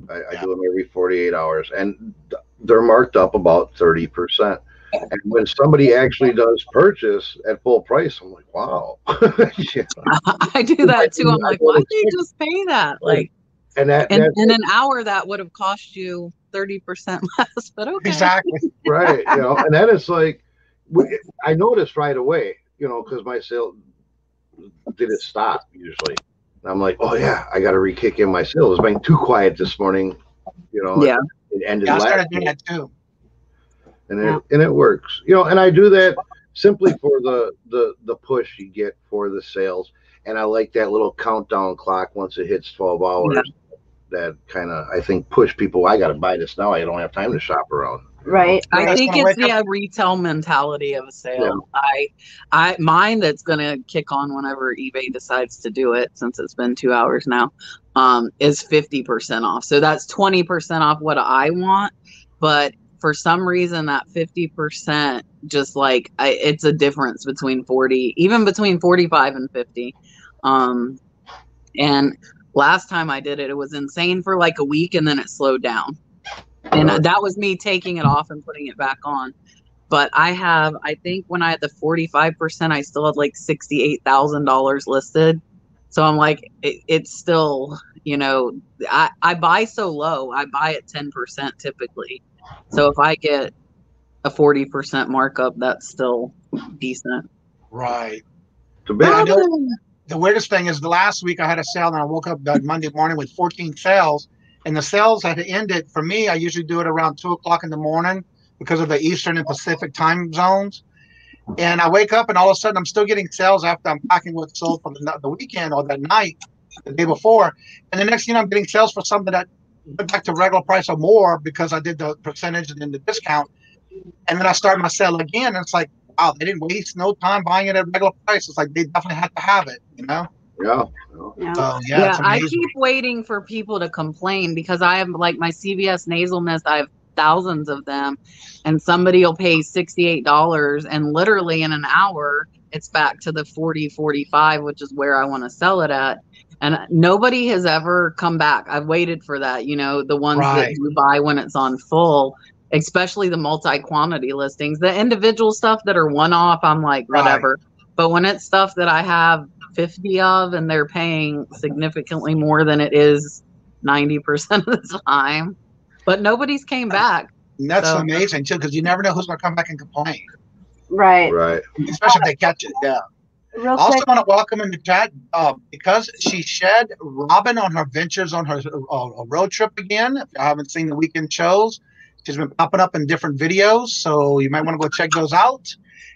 I do them every 48 hours, and they're marked up about 30%. And when somebody actually does purchase at full price, I'm like, wow. I do that too. I'm like, why did you just pay that? Like, and in an hour that would have cost you 30% less, but okay. Exactly. Right. You know, and then it's like, I noticed right away, you know, because my sale didn't stop usually. And I'm like, oh yeah, I got to re-kick in my sale. It's been too quiet this morning, you know. Yeah. It ended. I started doing that too. And it works, you know. And I do that simply for the push you get for the sales. And I like that little countdown clock once it hits 12 hours. Yeah. That kind of, I think, push people. I got to buy this now. I don't have time to shop around. Right. I think it's the retail mentality of a sale. Yeah. Mine that's going to kick on whenever eBay decides to do it, since it's been 2 hours now, is 50% off. So that's 20% off what I want. But for some reason, that 50%, just like it's a difference between 40, even between 45 and 50. And last time I did it, it was insane for like a week, and then it slowed down. And that was me taking it off and putting it back on. But I think when I had the 45%, I still had like $68,000 listed. So I'm like, it's still, you know, I buy so low. I buy at 10% typically. So if I get a 40% markup, that's still decent. Right. The weirdest thing is the last week I had a sale, and I woke up that Monday morning with 14 sales. And the sales had ended. For me, I usually do it around 2 o'clock in the morning because of the Eastern and Pacific time zones. And I wake up, and all of a sudden, I'm still getting sales after I'm packing what's sold for the weekend or that night, the day before. And the next thing, I'm getting sales for something that went back to regular price or more because I did the percentage and then the discount. And then I start my sale again, and it's like, wow, they didn't waste no time buying it at regular price. It's like they definitely had to have it, you know? Yeah. So, I keep waiting for people to complain because I have like my CVS nasal mist. I have thousands of them, and somebody will pay $68, and literally in an hour it's back to the 40, 45, which is where I want to sell it at. And nobody has ever come back. I've waited for that, you know, the ones that you buy when it's on full, especially the multi-quantity listings. The individual stuff that are one-off, I'm like, whatever. But when it's stuff that I have 50 of and they're paying significantly more than it is 90% of the time, but nobody's came back. And that's amazing too, because you never know who's going to come back and complain. Right. Especially if they catch it. Yeah. I also want to welcome in the chat because she shed Robin on her ventures on her road trip again. If you haven't seen the weekend shows, she's been popping up in different videos, so you might want to go check those out.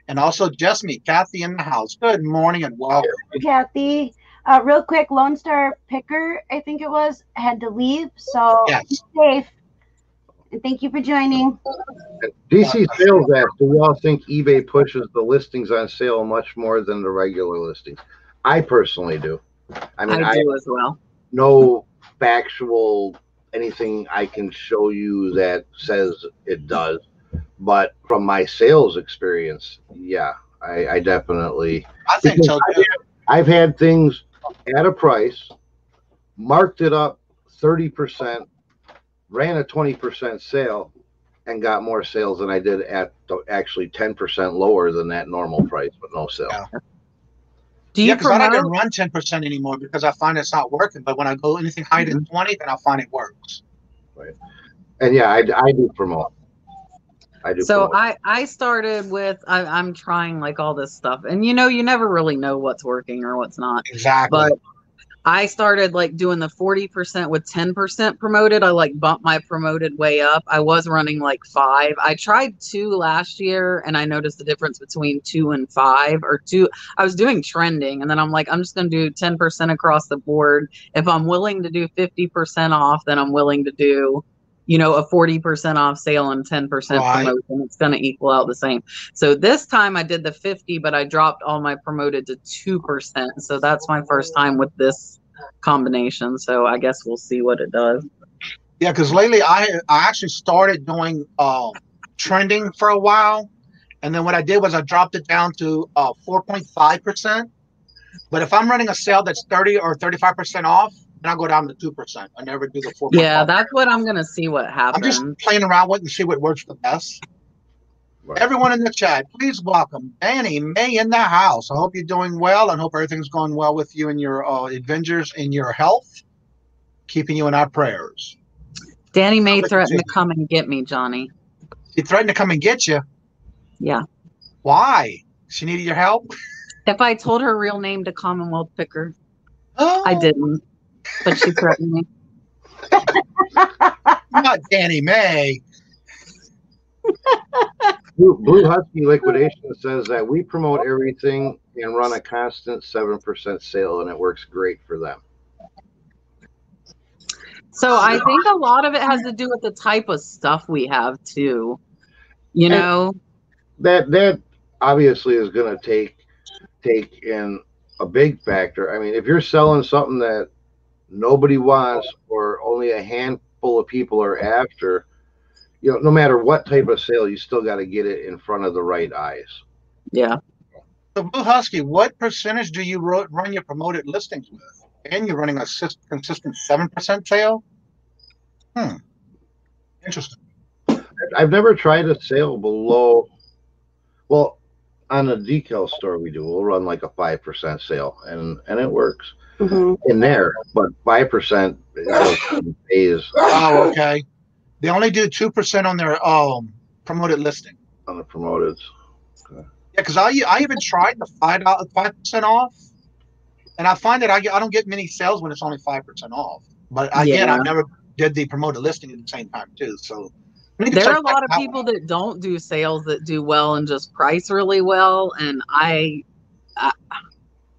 And also Kathy in the house. Good morning and welcome. Kathy, real quick, Lone Star Picker, I think it was, had to leave, so be safe. And thank you for joining. DC Sales asked, do you all think eBay pushes the listings on sale much more than the regular listings? I personally do. I mean, I do as well. No factual anything I can show you that says it does. But from my sales experience, yeah, I definitely. I think so too. I've had things at a price, marked it up 30%, ran a 20% sale, and got more sales than I did at actually 10% lower than that normal price, but no sale. Yeah. Because I don't run 10% anymore because I find it's not working. But when I go anything higher than 20, then I find it works. Right. And yeah, I do promote. So I started with, I'm trying like all this stuff, and you know, you never really know what's working or what's not. Exactly. But I started like doing the 40% with 10% promoted. I like bumped my promoted way up. I was running like 5. I tried 2 last year, and I noticed the difference between 2 and 5 or 2. I was doing trending, and then I'm like, I'm just going to do 10% across the board. If I'm willing to do 50% off, then I'm willing to do you know, a 40% off sale and 10% promotion. It's going to equal out the same. So this time I did the 50, but I dropped all my promoted to 2%. So that's my first time with this combination. So I guess we'll see what it does. Yeah, because lately I actually started doing trending for a while. And then what I did was I dropped it down to 4.5%. But if I'm running a sale that's 30 or 35% off, then I'll go down to 2%. I never do the 4.5%. Yeah, that's what I'm going to see what happens. I'm just playing around with and see what works the best. Right. Everyone in the chat, please welcome Danny May in the house. I hope you're doing well and hope everything's going well with you and your adventures in your health. Keeping you in our prayers. Danny May threatened to come and get me, Johnny. She threatened to come and get you? Yeah. Why? She needed your help? If I told her real name to Commonwealth Picker. Oh. I didn't. But she threatened me. Not Danny May. Blue Husky Liquidation says that we promote everything and run a constant 7% sale, and it works great for them. So I think a lot of it has to do with the type of stuff we have too. You know, that obviously is going to take in a big factor. I mean, if you're selling something that nobody wants or only a handful of people are after, you know, no matter what type of sale, you still got to get it in front of the right eyes. Yeah. So Blue Husky, what percentage do you run your promoted listings with? And you're running a consistent 7% sale? Interesting. I've never tried a sale below, well, on a decal store we'll run like a 5% sale, and it works in there, but 5% is. Oh, okay. They only do 2% on their promoted listing. On the promoted. Okay. Yeah, because I even tried the 5% off, and I find that I don't get many sales when it's only 5% off. But again, I never did the promoted listing at the same time too. So there are a lot of people that don't do sales that do well and just price really well, and I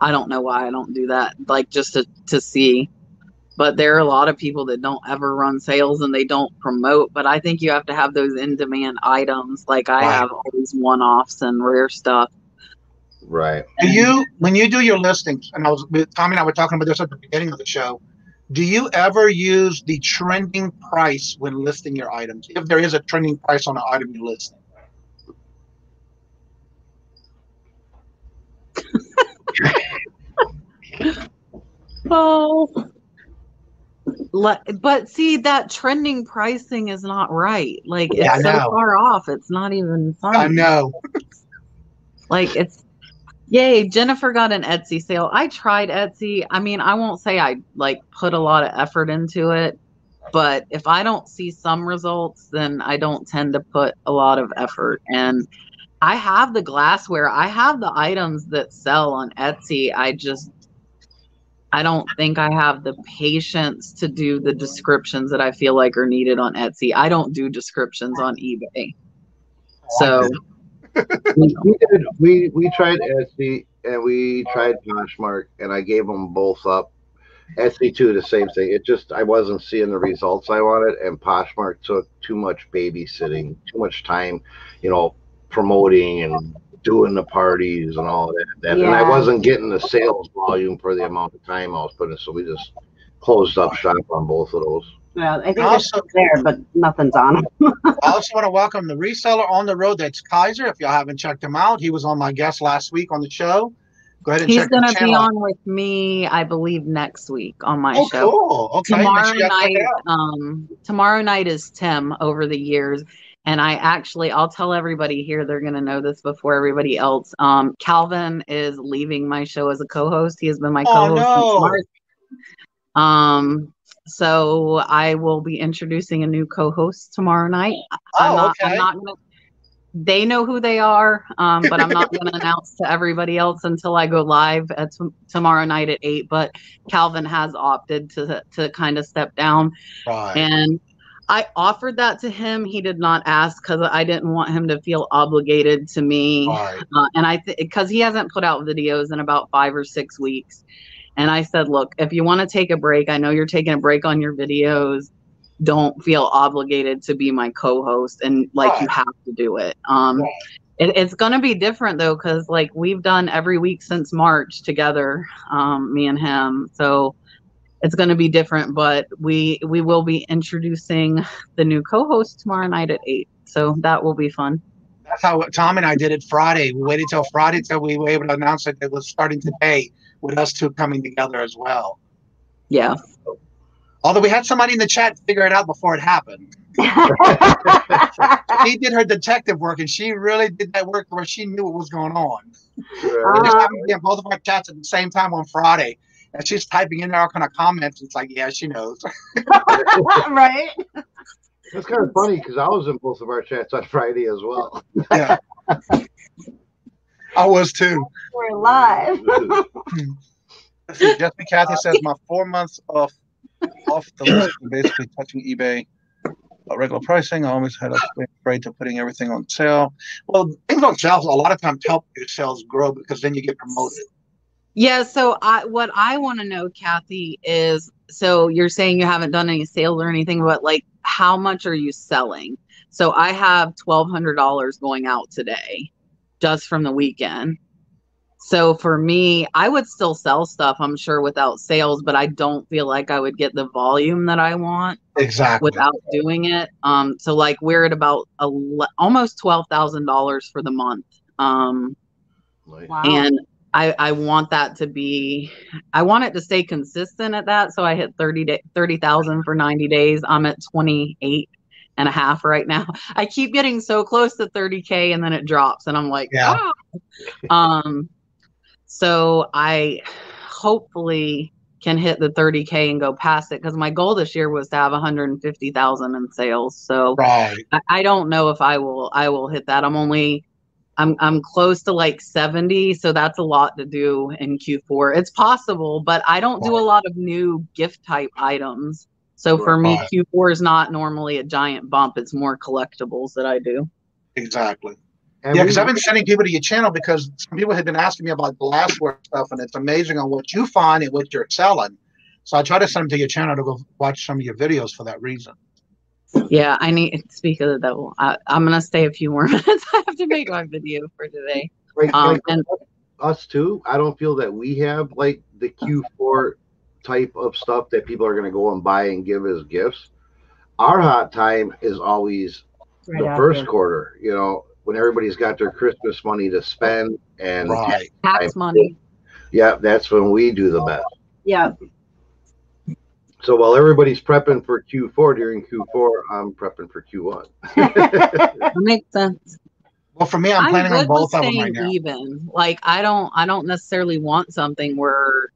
don't know why I don't do that, like just to see. But there are a lot of people that don't ever run sales and they don't promote. But I think you have to have those in-demand items. Like I have all these one-offs and rare stuff. Right. When you do your listings, and Tommy and I were talking about this at the beginning of the show, do you ever use the trending price when listing your items? If there is a trending price on an item you're listing. Oh. But see, that trending pricing is not right. Like it's so far off. It's not even fun. I know. Like it's, yay, Jennifer got an Etsy sale. I tried Etsy. I mean, I won't say I like put a lot of effort into it, but if I don't see some results, then I don't tend to put a lot of effort. And I have the glassware. I have the items that sell on Etsy. I don't think I have the patience to do the descriptions that I feel like are needed on Etsy. I don't do descriptions on eBay. So we tried Etsy and we tried Poshmark, and I gave them both up. Etsy too, the same thing. It just, I wasn't seeing the results I wanted, and Poshmark took too much babysitting, too much time, you know, promoting and doing the parties and all that. And I wasn't getting the sales volume for the amount of time I was putting, so we just closed up shop on both of those. Yeah, I think they're still there, but nothing's on them. I also want to welcome the reseller on the road. That's Kaiser. If y'all haven't checked him out, he was on my guest last week on the show. Go ahead and check him out. He's going to be on with me, I believe, next week on my show. Cool. Okay. Tomorrow night is Tim over the years. And I'll tell everybody here, they're going to know this before everybody else. Calvin is leaving my show as a co-host. He has been my co-host since March. So I will be introducing a new co-host tomorrow night. They know who they are, but I'm not going to announce to everybody else until I go live at tomorrow night at 8. But Calvin has opted to kind of step down. Right. And I offered that to him. He did not ask because I didn't want him to feel obligated to me. Right. And because he hasn't put out videos in about 5 or 6 weeks. And I said, look, if you want to take a break, I know you're taking a break on your videos. don't feel obligated to be my co-host and like you have to do it. It's going to be different though, because like we've done every week since March together, me and him. So it's going to be different, but we will be introducing the new co-host tomorrow night at 8. So that will be fun. That's how Tom and I did it Friday. We waited till Friday till we were able to announce it. It was starting today with us two coming together as well. Yeah. Although we had somebody in the chat figure it out before it happened. She did her detective work, and she really did that work where she knew what was going on. We just happened to be in both of our chats at the same time on Friday. And she's typing in there all kind of comments. It's like, yeah, she knows. Right. That's kind of funny because I was in both of our chats on Friday as well. Yeah. I was too. We're live. Jessica Kathy says my 4 months off the list, basically touching eBay. Regular pricing. I always had a afraid to putting everything on sale. Well, things on sale a lot of times help your sales grow because then you get promoted. Yeah. So what I want to know, Kathy, is so you're saying you haven't done any sales or anything, but like how much are you selling? So I have $1,200 going out today just from the weekend. So for me, I would still sell stuff, I'm sure, without sales, but I don't feel like I would get the volume that I want without doing it. So like we're at about almost $12,000 for the month. Wow. And I want that to be, I want it to stay consistent at that. So I hit 30,000 for 90 days. I'm at 28.5 right now. I keep getting so close to 30K and then it drops and I'm like, so I hopefully can hit the 30K and go past it because my goal this year was to have 150,000 in sales. So I don't know if I will hit that. I'm close to like 70. So that's a lot to do in Q4. It's possible, but I don't do a lot of new gift type items. So for me, Q4 is not normally a giant bump. It's more collectibles that I do. Exactly. And yeah, because I've been sending people to your channel because some people have been asking me about glassware stuff, and it's amazing on what you find and what you're selling. So I try to send them to your channel to go watch some of your videos for that reason. Yeah, I need to speak of the devil. I'm going to stay a few more minutes. I have to make my video for today. And us too, I don't feel that we have like the Q4 type of stuff that people are going to go and buy and give as gifts. Our hot time is always the first quarter, you know, when everybody's got their Christmas money to spend and tax money. Yeah, that's when we do the best. Yeah. So while everybody's prepping for Q4 during Q4, I'm prepping for Q1. That makes sense. Well, for me, I'm planning on both of them right now. Even like I don't necessarily want something where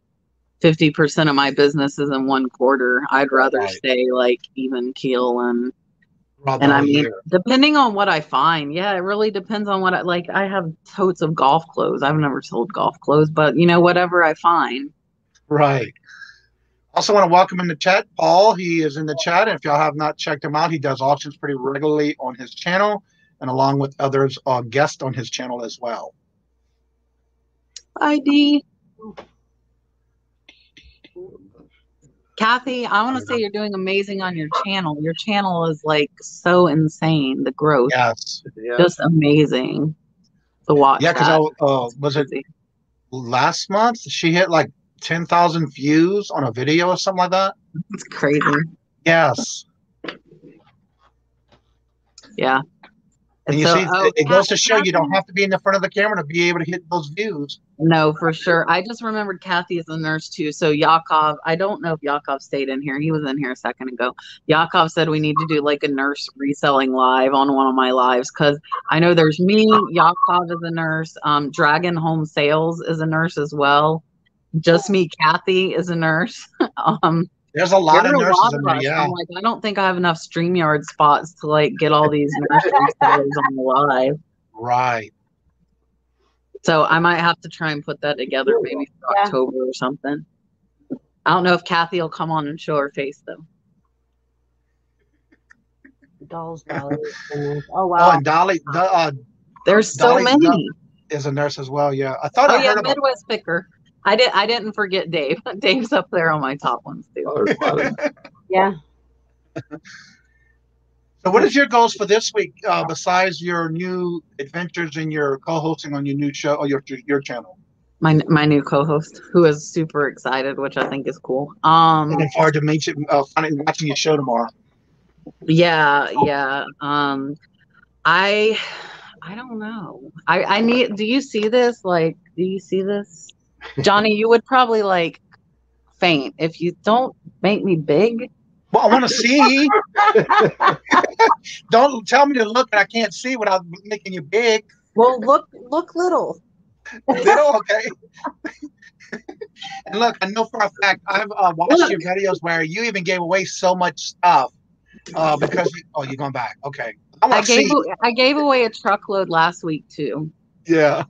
50% of my business is in one quarter. I'd rather stay like even keel and I mean, depending on what I find, yeah, it really depends on what I like. I have totes of golf clothes. I've never sold golf clothes, but you know, whatever I find. Right. Also want to welcome in the chat, Paul. He is in the chat. And if y'all have not checked him out, he does auctions pretty regularly on his channel and along with others guests on his channel as well. ID. Kathy, I want to say you're doing amazing on your channel. Your channel is like so insane. The growth. Yes. Just amazing to watch. Yeah, because was it last month? She hit like 10,000 views on a video or something like that. It's crazy. Yes. Yeah. And you see, it goes to show you don't have to be in the front of the camera to be able to hit those views. No, for sure. I just remembered Kathy is a nurse too. So Yakov, I don't know if Yakov stayed in here. He was in here a second ago. Yakov said we need to do like a nurse reselling live on one of my lives because I know there's me, Yakov is a nurse, Dragon Home Sales is a nurse as well. Just me, Kathy is a nurse. There's a lot of nurses in there, yeah. I'm like, I don't think I have enough StreamYard spots to like get all these nurse resellers on the live. Right. So I might have to try and put that together maybe for October or something. I don't know if Kathy will come on and show her face though. Dolls, Dolly. Oh wow. Oh, and Dolly, there's so many. Is a nurse as well, yeah. I thought I heard about Midwest Picker. I didn't forget Dave. Dave's up there on my top ones too. Yeah. So what is your goals for this week, besides your new adventures and your co-hosting on your new show or your channel? My new co-host, who is super excited, which I think is cool. Looking forward to watching your show tomorrow. Yeah. I don't know. I need. Do you see this? Like, do you see this, Johnny? You would probably like faint if you don't make me big. Well, I want to see. Don't tell me to look and I can't see without making you big. Well, look little. Little, okay. And look, I know for a fact I've watched your videos where you even gave away so much stuff because you're going back. Okay, I gave away a truckload last week too. Yeah.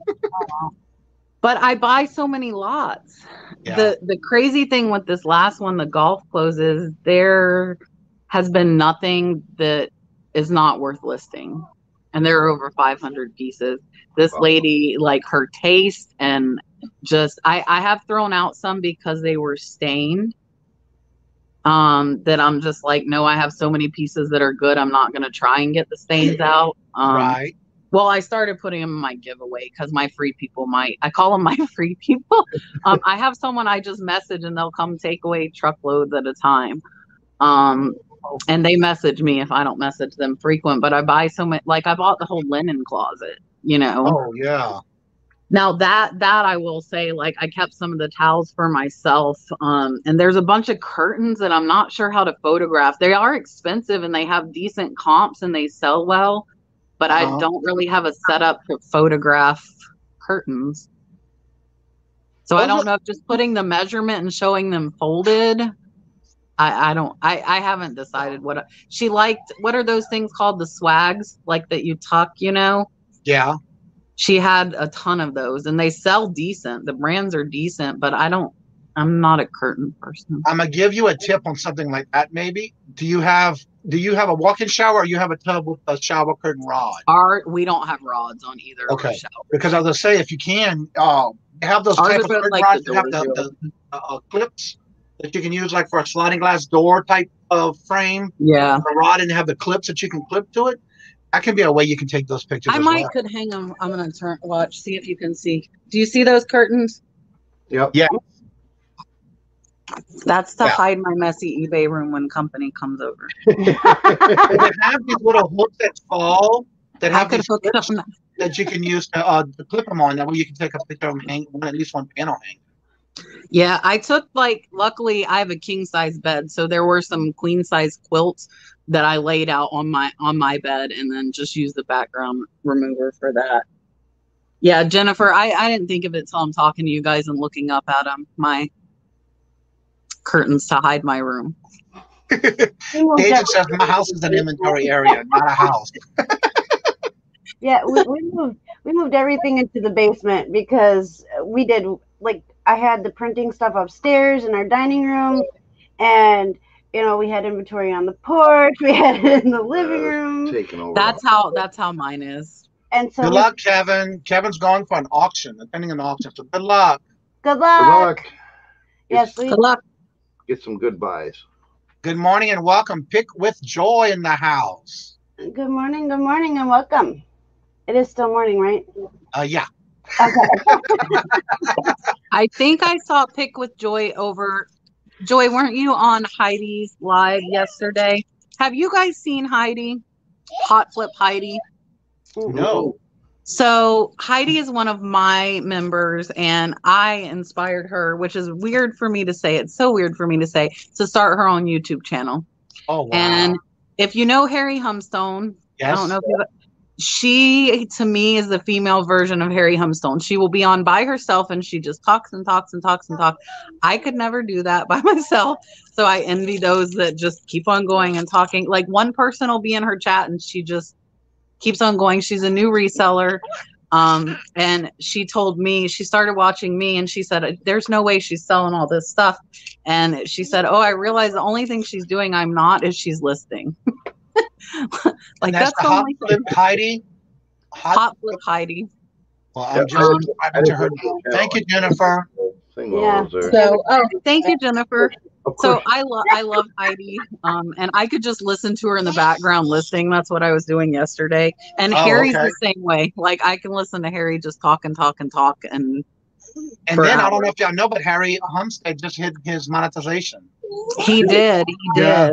But I buy so many lots. Yeah. The crazy thing with this last one, the golf closes, there has been nothing that is not worth listing. And there are over 500 pieces. This lady, like her taste and just, I have thrown out some because they were stained. That I'm just like, no, I have so many pieces that are good. I'm not going to try and get the stains out. Right. Well, I started putting them in my giveaway because my free people I call them my free people. I have someone I just message and they'll come take away truckloads at a time. And they message me if I don't message them frequent, but I buy so much, like I bought the whole linen closet, you know? Oh yeah. Now that I will say, like I kept some of the towels for myself. And there's a bunch of curtains that I'm not sure how to photograph. They are expensive and they have decent comps and they sell well. But I don't really have a setup to photograph curtains. So I don't know if just putting the measurement and showing them folded. I haven't decided what she liked. What are those things called? The swags, like that you tuck, you know? Yeah. She had a ton of those and they sell decent. The brands are decent, but I'm not a curtain person. I'm gonna give you a tip on something like that. Maybe. Do you have a walk-in shower or you have a tub with a shower curtain rod? We don't have rods on either. Okay. Because I was gonna say, if you can, have those type of curtain rods that have the clips that you can use, like for a sliding glass door type of frame. Yeah. The rod and have the clips that you can clip to it. That can be a way you can take those pictures. I could hang them. I'm gonna see if you can see. Do you see those curtains? Yep. Yeah. That's to hide my messy eBay room when company comes over. They have these little hooks that fall that have these clips that you can use to clip them on. That way you can take a picture of them, at least one panel hang. Yeah, I took luckily I have a king size bed, so there were some queen size quilts that I laid out on my bed and then just used the background remover for that. Yeah, Jennifer, I didn't think of it till I'm talking to you guys and looking up at them. My curtains to hide my room. Agent says my house is an inventory area, not a house. Yeah, we moved everything into the basement because we did, like, I had the printing stuff upstairs in our dining room, and we had inventory on the porch, we had it in the living room. Taking over. That's how mine is. And so good luck, Kevin. Kevin's going for an auction, attending an auction. So good luck. Good luck. Yes, good luck. Get some good buys. Good morning and welcome. Pick with Joy in the house. Good morning, and welcome. It is still morning, right? Yeah. Okay. I think I saw Pick with Joy over. Joy, weren't you on Heidi's live yesterday? Have you guys seen Heidi? Hot Flip Heidi? No. So Heidi is one of my members and I inspired her, which is weird for me to say. It's so weird for me to say, to start her own YouTube channel. Oh, wow. And if you know Harry Humstone, yes. I don't know if she, to me, is the female version of Harry Humstone. She will be on by herself and she just talks and talks and talks and talks. I could never do that by myself. So I envy those that just keep on going and talking. Like one person will be in her chat and she just keeps on going. She's a new reseller. And she told me, she started watching me and she said, there's no way she's selling all this stuff. And she said, oh, I realize the only thing she's doing I'm not is she's listing. Like that's the Hot Flip Heidi. Hot Flip Heidi. Well, I'm just subscribing to her. Thank you, Jennifer. Yeah. So, thank you, Jennifer. So I love Heidi, and I could just listen to her in the background listening. That's what I was doing yesterday. And Harry's the same way. Like I can listen to Harry just talk and talk and talk. And then hours. I don't know if y'all know, but Harry Homestead just hit his monetization. He did. Yeah.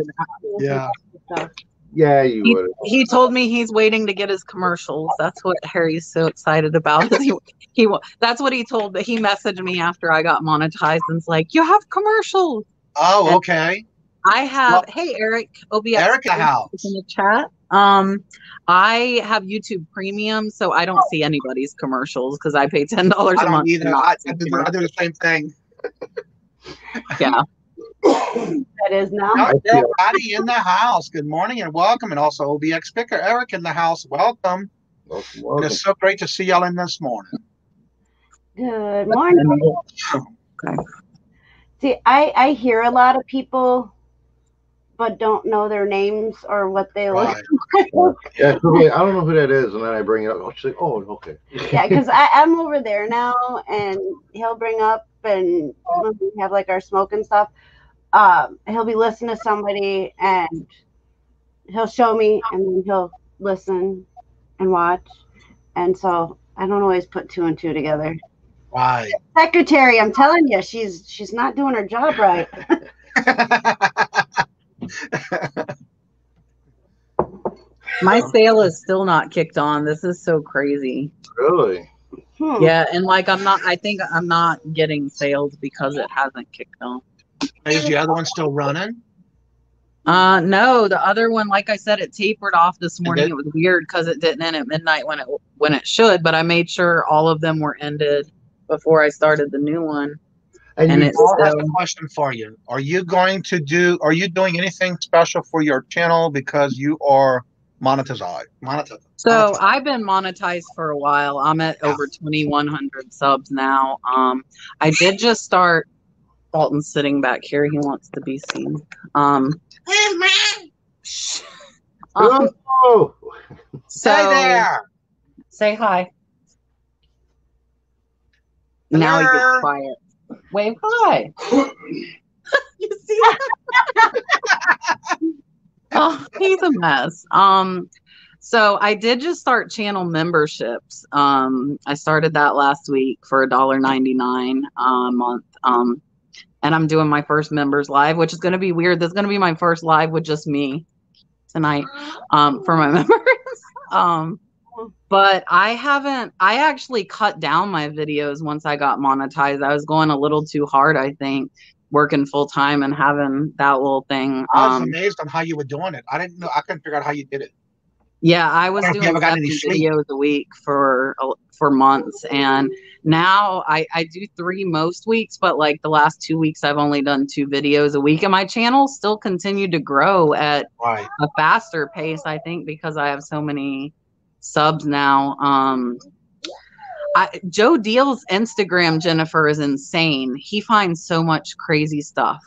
Yeah, you would. He told me he's waiting to get his commercials. That's what Harry's so excited about. That's what he told. He messaged me after I got monetized and's like, "You have commercials." Oh, okay. I have. Hey, Eric, OBX Eric House in the chat. I have YouTube Premium, so I don't see anybody's commercials because I pay $10 a month. I don't either. I do the same thing. Yeah. That is now. Everybody in the house. Good morning and welcome, and also OBX Picker Eric in the house. Welcome. Welcome. It's so great to see y'all in this morning. Good morning. Okay. See, I hear a lot of people, but don't know their names or what they look like. Yeah, I don't know who that is, and then I bring it up. She's like, "Oh, okay." Yeah, because I'm over there now, and he'll bring up, and when we have like our smoke and stuff. He'll be listening to somebody and he'll show me and then he'll listen and watch. And so I don't always put two and two together. Right. Secretary, I'm telling you, she's not doing her job right. My sale is still not kicked on. This is so crazy. Really? Yeah, and like I think I'm not getting sales because it hasn't kicked on. Is the other one still running? No, the other one, like I said, it tapered off this morning. It was weird because it didn't end at midnight when it should, but I made sure all of them were ended before I started the new one. And it's still... I have a question for you. Are you doing anything special for your channel because you are monetized? So I've been monetized for a while. I'm at over 2,100 subs now. I did just start. Dalton's sitting back here. He wants to be seen. So hey there. Say hi. Hello. Now he gets quiet. Wave hi. You see that? Oh, he's a mess. So I did just start channel memberships. I started that last week for $1.99 a month. And I'm doing my first members live, which is going to be weird. This is going to be my first live with just me tonight for my members. But I actually cut down my videos once I got monetized. I was going a little too hard, I think, working full time and having that little thing. I was amazed on how you were doing it. I didn't know. I couldn't figure out how you did it. Yeah, I was doing 7 videos a week for months, and now I do 3 most weeks, but like the last 2 weeks I've only done 2 videos a week, and my channel still continued to grow at a faster pace, I think, because I have so many subs now. Joe Deal's Instagram, Jennifer, is insane. He finds so much crazy stuff.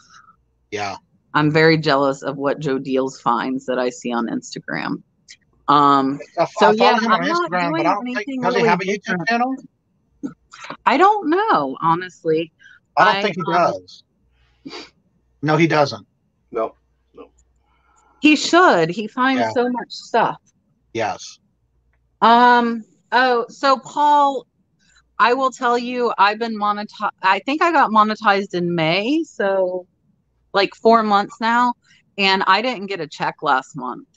Yeah, I'm very jealous of what Joe Deals finds that I see on Instagram. So yeah, I'm not Instagram, doing anything. Does he have a YouTube channel? I don't know, honestly. I don't think he does. No, he doesn't. No. He should. He finds so much stuff. Yes. Oh, so Paul, I will tell you, I've been monetized. I think I got monetized in May, so like 4 months now, and I didn't get a check last month.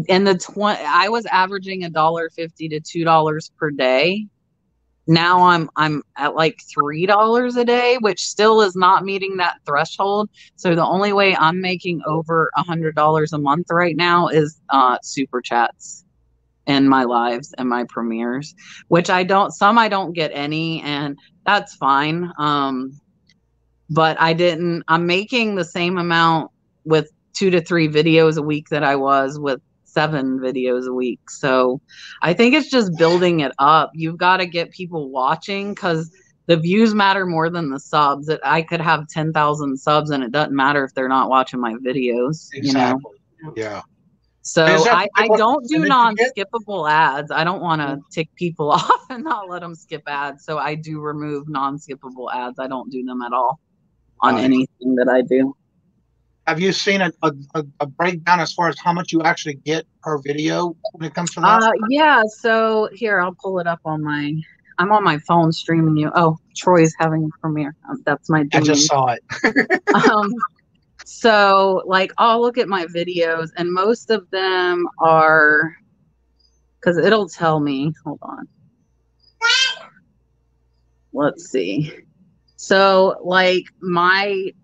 And I was averaging $1.50 to $2 per day. Now I'm at like $3 a day, which still is not meeting that threshold. So the only way I'm making over $100 a month right now is super chats in my lives and my premieres, which I don't get any, and that's fine. But I'm making the same amount with 2 to 3 videos a week that I was with 7 videos a week. So I think it's just building it up. You've got to get people watching, because the views matter more than the subs. That I could have 10,000 subs and it doesn't matter if they're not watching my videos. Exactly. You know? Yeah. So I don't do non-skippable ads. I don't want to tick people off and not let them skip ads. So I do remove non-skippable ads. I don't do them at all on anything that I do. Have you seen a breakdown as far as how much you actually get per video when it comes to that? Yeah. So here, I'll pull it up on I'm on my phone streaming you. Oh, Troy's having a premiere. That's my I just saw it. So like, I'll look at my videos, and most of them are, because it'll tell me. Hold on. Let's see. So like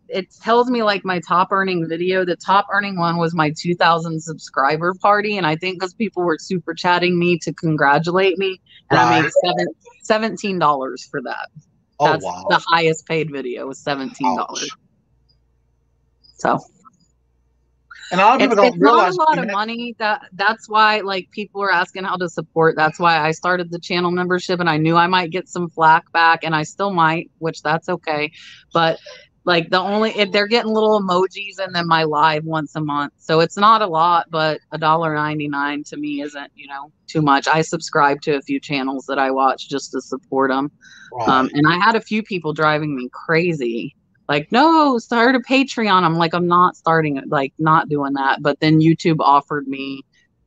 it tells me like my top earning video. The top earning one was my 2,000 subscriber party, and I think because people were super chatting me to congratulate me, and I made $17 for that. That's wow. The highest paid video was $17. Ouch. So, and a lot of people don't realize not a lot of money. That's why like people are asking how to support. That's why I started the channel membership, and I knew I might get some flack back, and I still might, which that's okay. But like they're getting little emojis and then my live once a month. So it's not a lot, but $1.99 to me isn't, too much. I subscribe to a few channels that I watch just to support them. Right. And I had a few people driving me crazy. Like, no, start a Patreon. I'm like, I'm not starting it, like not doing that. But then YouTube offered me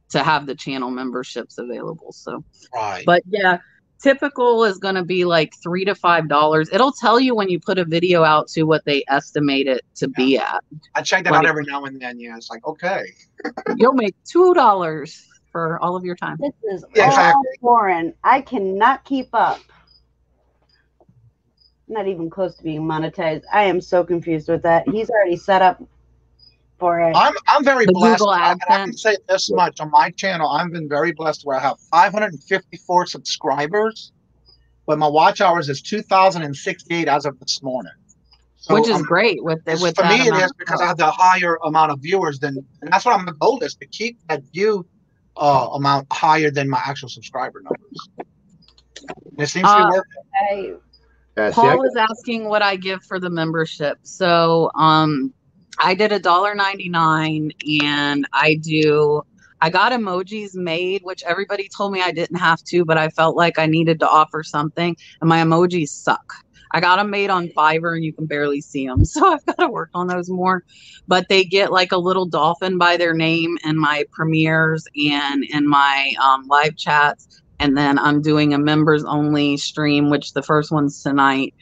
to have the channel memberships available. So, right. But yeah, typical is going to be like $3 to $5. It'll tell you when you put a video out to what they estimate it to be at. I check that out every now and then. Yeah, it's like, okay. You'll make $2 for all of your time. This is all foreign. I cannot keep up. Not even close to being monetized. I am so confused with that. He's already set up for it. I'm very blessed. I can say this much on my channel. I've been very blessed where I have 554 subscribers, but my watch hours is 2,068 as of this morning. So which is great with for me it is because I have the higher amount of viewers and that's what I'm the goal is to keep that view amount higher than my actual subscriber numbers. And it seems to be working. Paul was asking what I give for the membership. So I did $1.99 and I got emojis made, which everybody told me I didn't have to, but I felt like I needed to offer something, and my emojis suck. I got them made on Fiverr and you can barely see them. So I've got to work on those more, but they get like a little dolphin by their name in my premieres and in my live chats. And then I'm doing a members only stream, which the first one's tonight,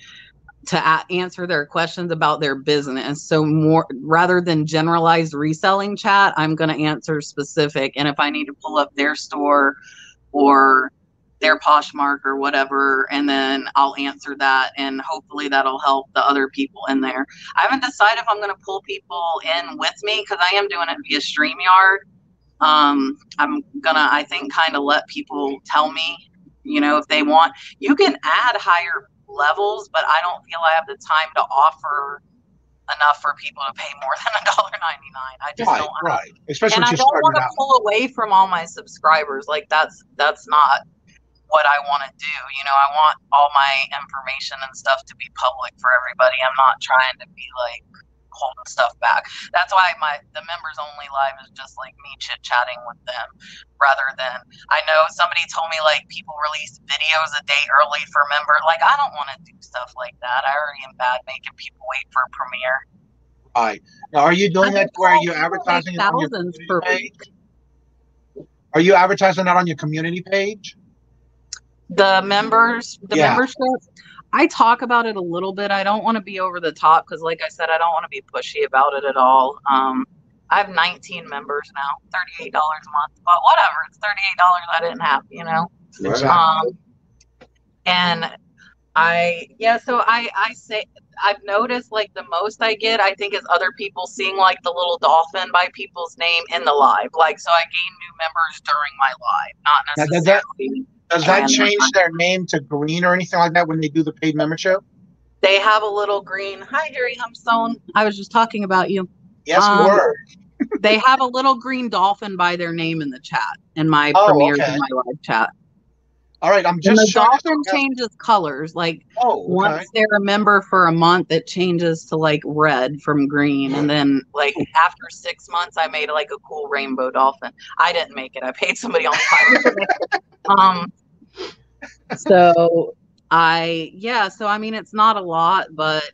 to answer their questions about their business. So more rather than generalized reselling chat, I'm going to answer specific. And if I need to pull up their store or their Poshmark or whatever, and then I'll answer that. And hopefully that'll help the other people in there. I haven't decided if I'm going to pull people in with me because I am doing it via StreamYard. I'm gonna, I think, kind of let people tell me, if they want. You can add higher levels, but I don't feel I have the time to offer enough for people to pay more than $1.99. I just don't. Right. Especially and I don't want to pull away from all my subscribers. Like that's not what I want to do. I want all my information and stuff to be public for everybody. I'm not trying to be like holding stuff back. That's why the members only live is just like me chit chatting with them, rather than, I know somebody told me like people release videos a day early for member. Like I don't want to do stuff like that. I already am bad making people wait for a premiere. Right. Now, are you doing that where you're advertising it on your community page? Are you advertising that on your community page? The membership. I talk about it a little bit. I don't want to be over the top because, like I said, I don't want to be pushy about it at all. I have 19 members now, $38 a month, but whatever. It's $38 I didn't have, Exactly. And so I say I've noticed like the most I get, I think, is other people seeing like the little dolphin by people's name in the live. Like, so I gain new members during my live, not necessarily. Does that change their name to green or anything like that when they do the paid membership? They have a little green. Hi, Jerry Humstone. I was just talking about you. Yes, you were. They have a little green dolphin by their name in the chat, in my premieres in my live chat. All right, I'm just. And the dolphin changes colors. Like once they're a member for a month, it changes to like red from green, and then like after 6 months, I made like a cool rainbow dolphin. I didn't make it. I paid somebody on Fiverr. So I mean, it's not a lot, but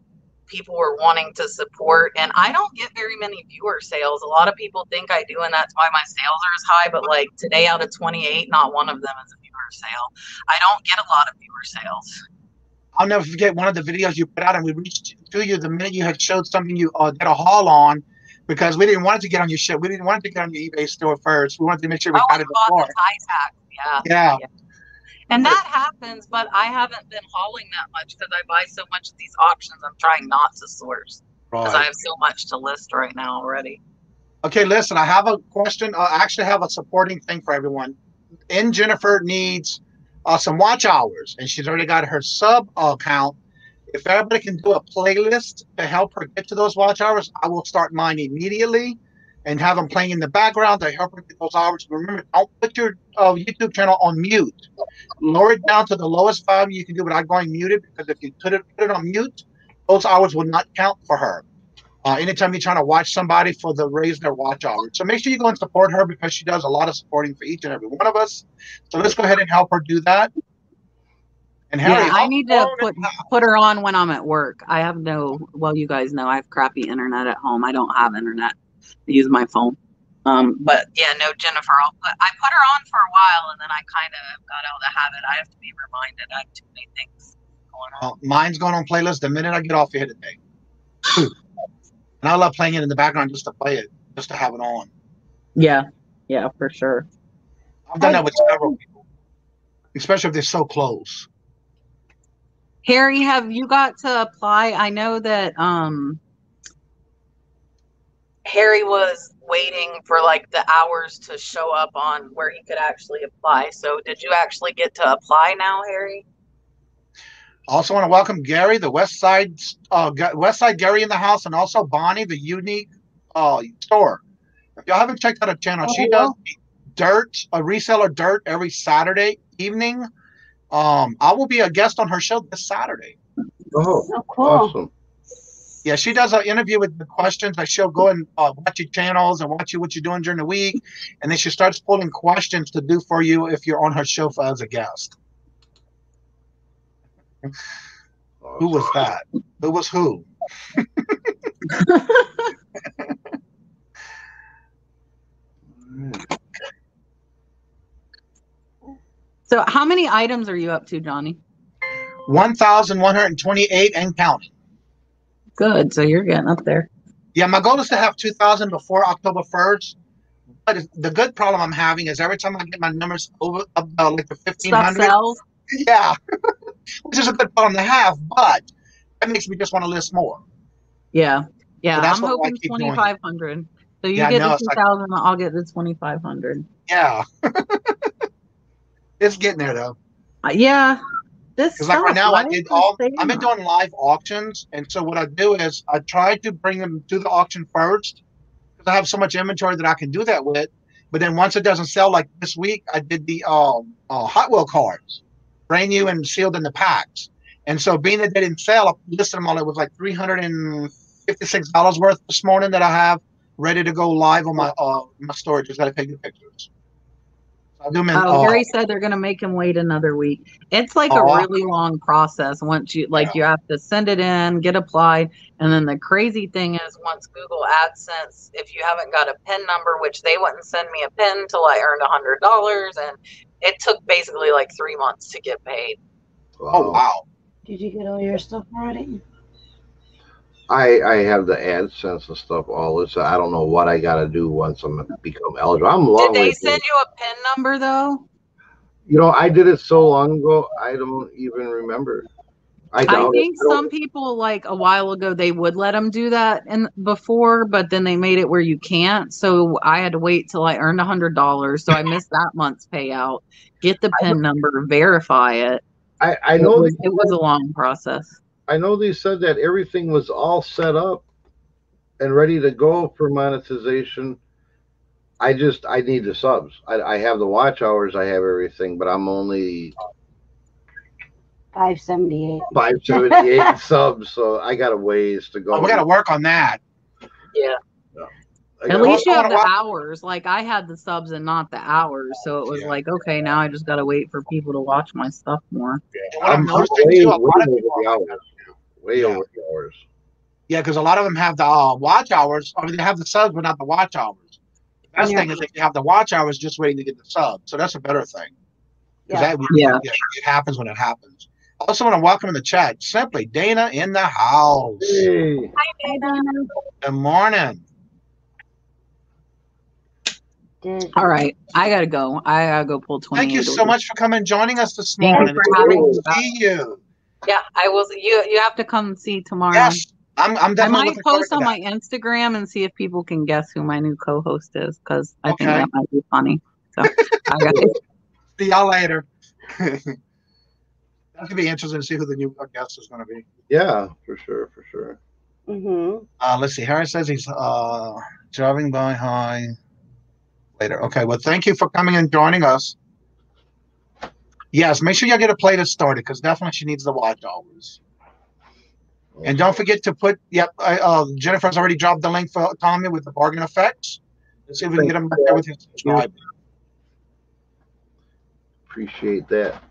people were wanting to support, and I don't get very many viewer sales. A lot of people think I do, and that's why my sales are as high, but like today out of 28, not one of them is a viewer sale. I don't get a lot of viewer sales. I'll never forget one of the videos you put out, and we reached to you the minute you had showed something you did a haul on, because we didn't want it to get on your ship. We didn't want it to get on your eBay store first. We wanted to make sure we got it before. The tie tack. Yeah. And that happens, but I haven't been hauling that much because I buy so much of these auctions. I'm trying not to source because I have so much to list right now already. Okay, listen, I have a question. I actually have a supporting thing for everyone. Jennifer needs some watch hours, and she's already got her sub account. If everybody can do a playlist to help her get to those watch hours, I will start mine immediately and have them playing in the background to help her get those hours. Remember, don't put your YouTube channel on mute. Lower it down to the lowest value you can do without going muted, because if you put it on mute, those hours will not count for her. Anytime you're trying to watch somebody for the raise their watch hours. So make sure you go and support her, because she does a lot of supporting for each and every one of us. So let's go ahead and help her do that. And Harry, yeah, I need to put her on when I'm at work. I have you guys know I have crappy internet at home. I don't have internet. I use my phone. But yeah, no, Jennifer, I put her on for a while, and then I kind of got out of the habit. I have to be reminded. I have too many things going on. Mine's going on playlist the minute I get off here today. And I love playing it in the background just to play it, just to have it on. Yeah, for sure. I've done that with several people, especially if they're so close. Harry, have you got to apply? I know that Harry was waiting for like the hours to show up on where he could actually apply. So did you actually get to apply now, Harry? I also want to welcome Gary, the West Side Gary in the house, and also Bonnie, the Unique store. If y'all haven't checked out her channel, she does reseller dirt every Saturday evening. I will be a guest on her show this Saturday. Oh, cool. Awesome. Yeah, she does an interview with the questions. Like, she'll go and watch your channels and watch what you're doing during the week, and then she starts pulling questions to do for you if you're on her show as a guest. Who was that? Who was who? So how many items are you up to, Johnny? 1,128 and counting. Good. So you're getting up there. Yeah, my goal is to have 2,000 before October 1st. But the good problem I'm having is every time I get my numbers over like the 1,500. Sells. Yeah, which is a good problem to have, but that makes me just want to list more. Yeah. So I'm hoping 2,500. So you get the 2,000, I'll get the 2,500. Yeah. It's getting there though. Yeah. Because like right now, I've been doing live auctions, and so what I do is I try to bring them to the auction first, because I have so much inventory that I can do that with. But then once it doesn't sell, like this week, I did the Hot Wheel cards, brand new and sealed in the packs. And so being that they didn't sell, I listed them all. It was like $356 worth this morning that I have ready to go live on my storage. Just got to take the pictures. Gary said they're going to make him wait another week. It's like a really long process. Once you you have to send it in, get applied, and then the crazy thing is once Google AdSense, if you haven't got a PIN number, which they wouldn't send me a PIN till I earned $100, and it took basically like 3 months to get paid. Wow. Oh wow! Did you get all your stuff already? I have the AdSense and stuff all this. I don't know what I got to do once I become eligible. Did they send you a PIN number though? You know, I did it so long ago, I don't even remember. I think some people like a while ago they would let them do that before, but then they made it where you can't. So I had to wait till I earned $100. So I missed that month's payout. Get the PIN number, verify it. I know it was a long process. I know they said that everything was all set up and ready to go for monetization. I need the subs. I have the watch hours, I have everything, but I'm only 578 subs, so I got a ways to go. Oh, we got to work on that. Yeah. At least you have the hours. Like I had the subs and not the hours, so it was like, okay, now I just got to wait for people to watch my stuff more. I'm way over the hours. Yeah, because a lot of them have the watch hours. I mean, they have the subs, but not the watch hours. The best thing is if you have the watch hours, just waiting to get the sub. So that's a better thing. Because it happens when it happens. I also want to welcome in the chat, simply Dana in the house. Hey. Hi, Dana. Good morning. All right, I gotta go. I gotta go pull 28. Thank you so much for coming and joining us this Thank morning. you for having me. See you. Yeah, I will. You have to come see tomorrow. Yes, I'm definitely. I might looking forward post to on that. my Instagram and see if people can guess who my new co-host is, because I think that might be funny. So I got it. See y'all later. That could be interesting to see who the new guest is going to be. Yeah, for sure, for sure. Let's see. Harry says he's driving by high later. Okay, well, thank you for coming and joining us. Yes, make sure you get a playlist started because definitely she needs the watch hours. And don't forget to put, Jennifer's already dropped the link for Tommy with the bargain effects. Let's see if we can get him back there with his subscribe. Appreciate that.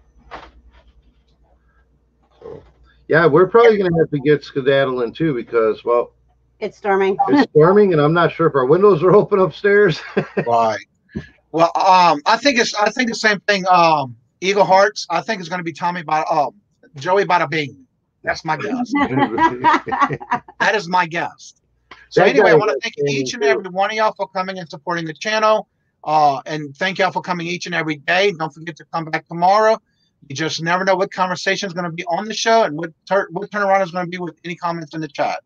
So, yeah, we're probably going to have to get skedaddling too because, well, it's storming. It's storming, and I'm not sure if our windows are open upstairs. Right. Well, I think the same thing. Eagle Hearts. I think it's going to be Tommy Joey Bada Bing. That's my guess. That is my guess. So anyway, I want to thank each and every one of y'all for coming and supporting the channel. And thank y'all for coming each and every day. Don't forget to come back tomorrow. You just never know what conversation is going to be on the show and what turnaround is going to be with any comments in the chat.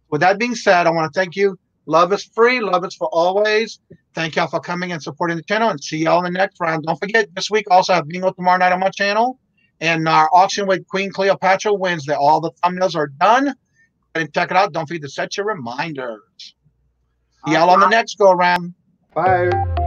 With that being said, I want to thank you. Love is free. Love is for always. Thank y'all for coming and supporting the channel, and see y'all in the next round. Don't forget, this week also have bingo tomorrow night on my channel, and our auction with Queen Cleopatra Wednesday. All the thumbnails are done. And check it out. Don't forget to set your reminders. See y'all on the next go around. Bye.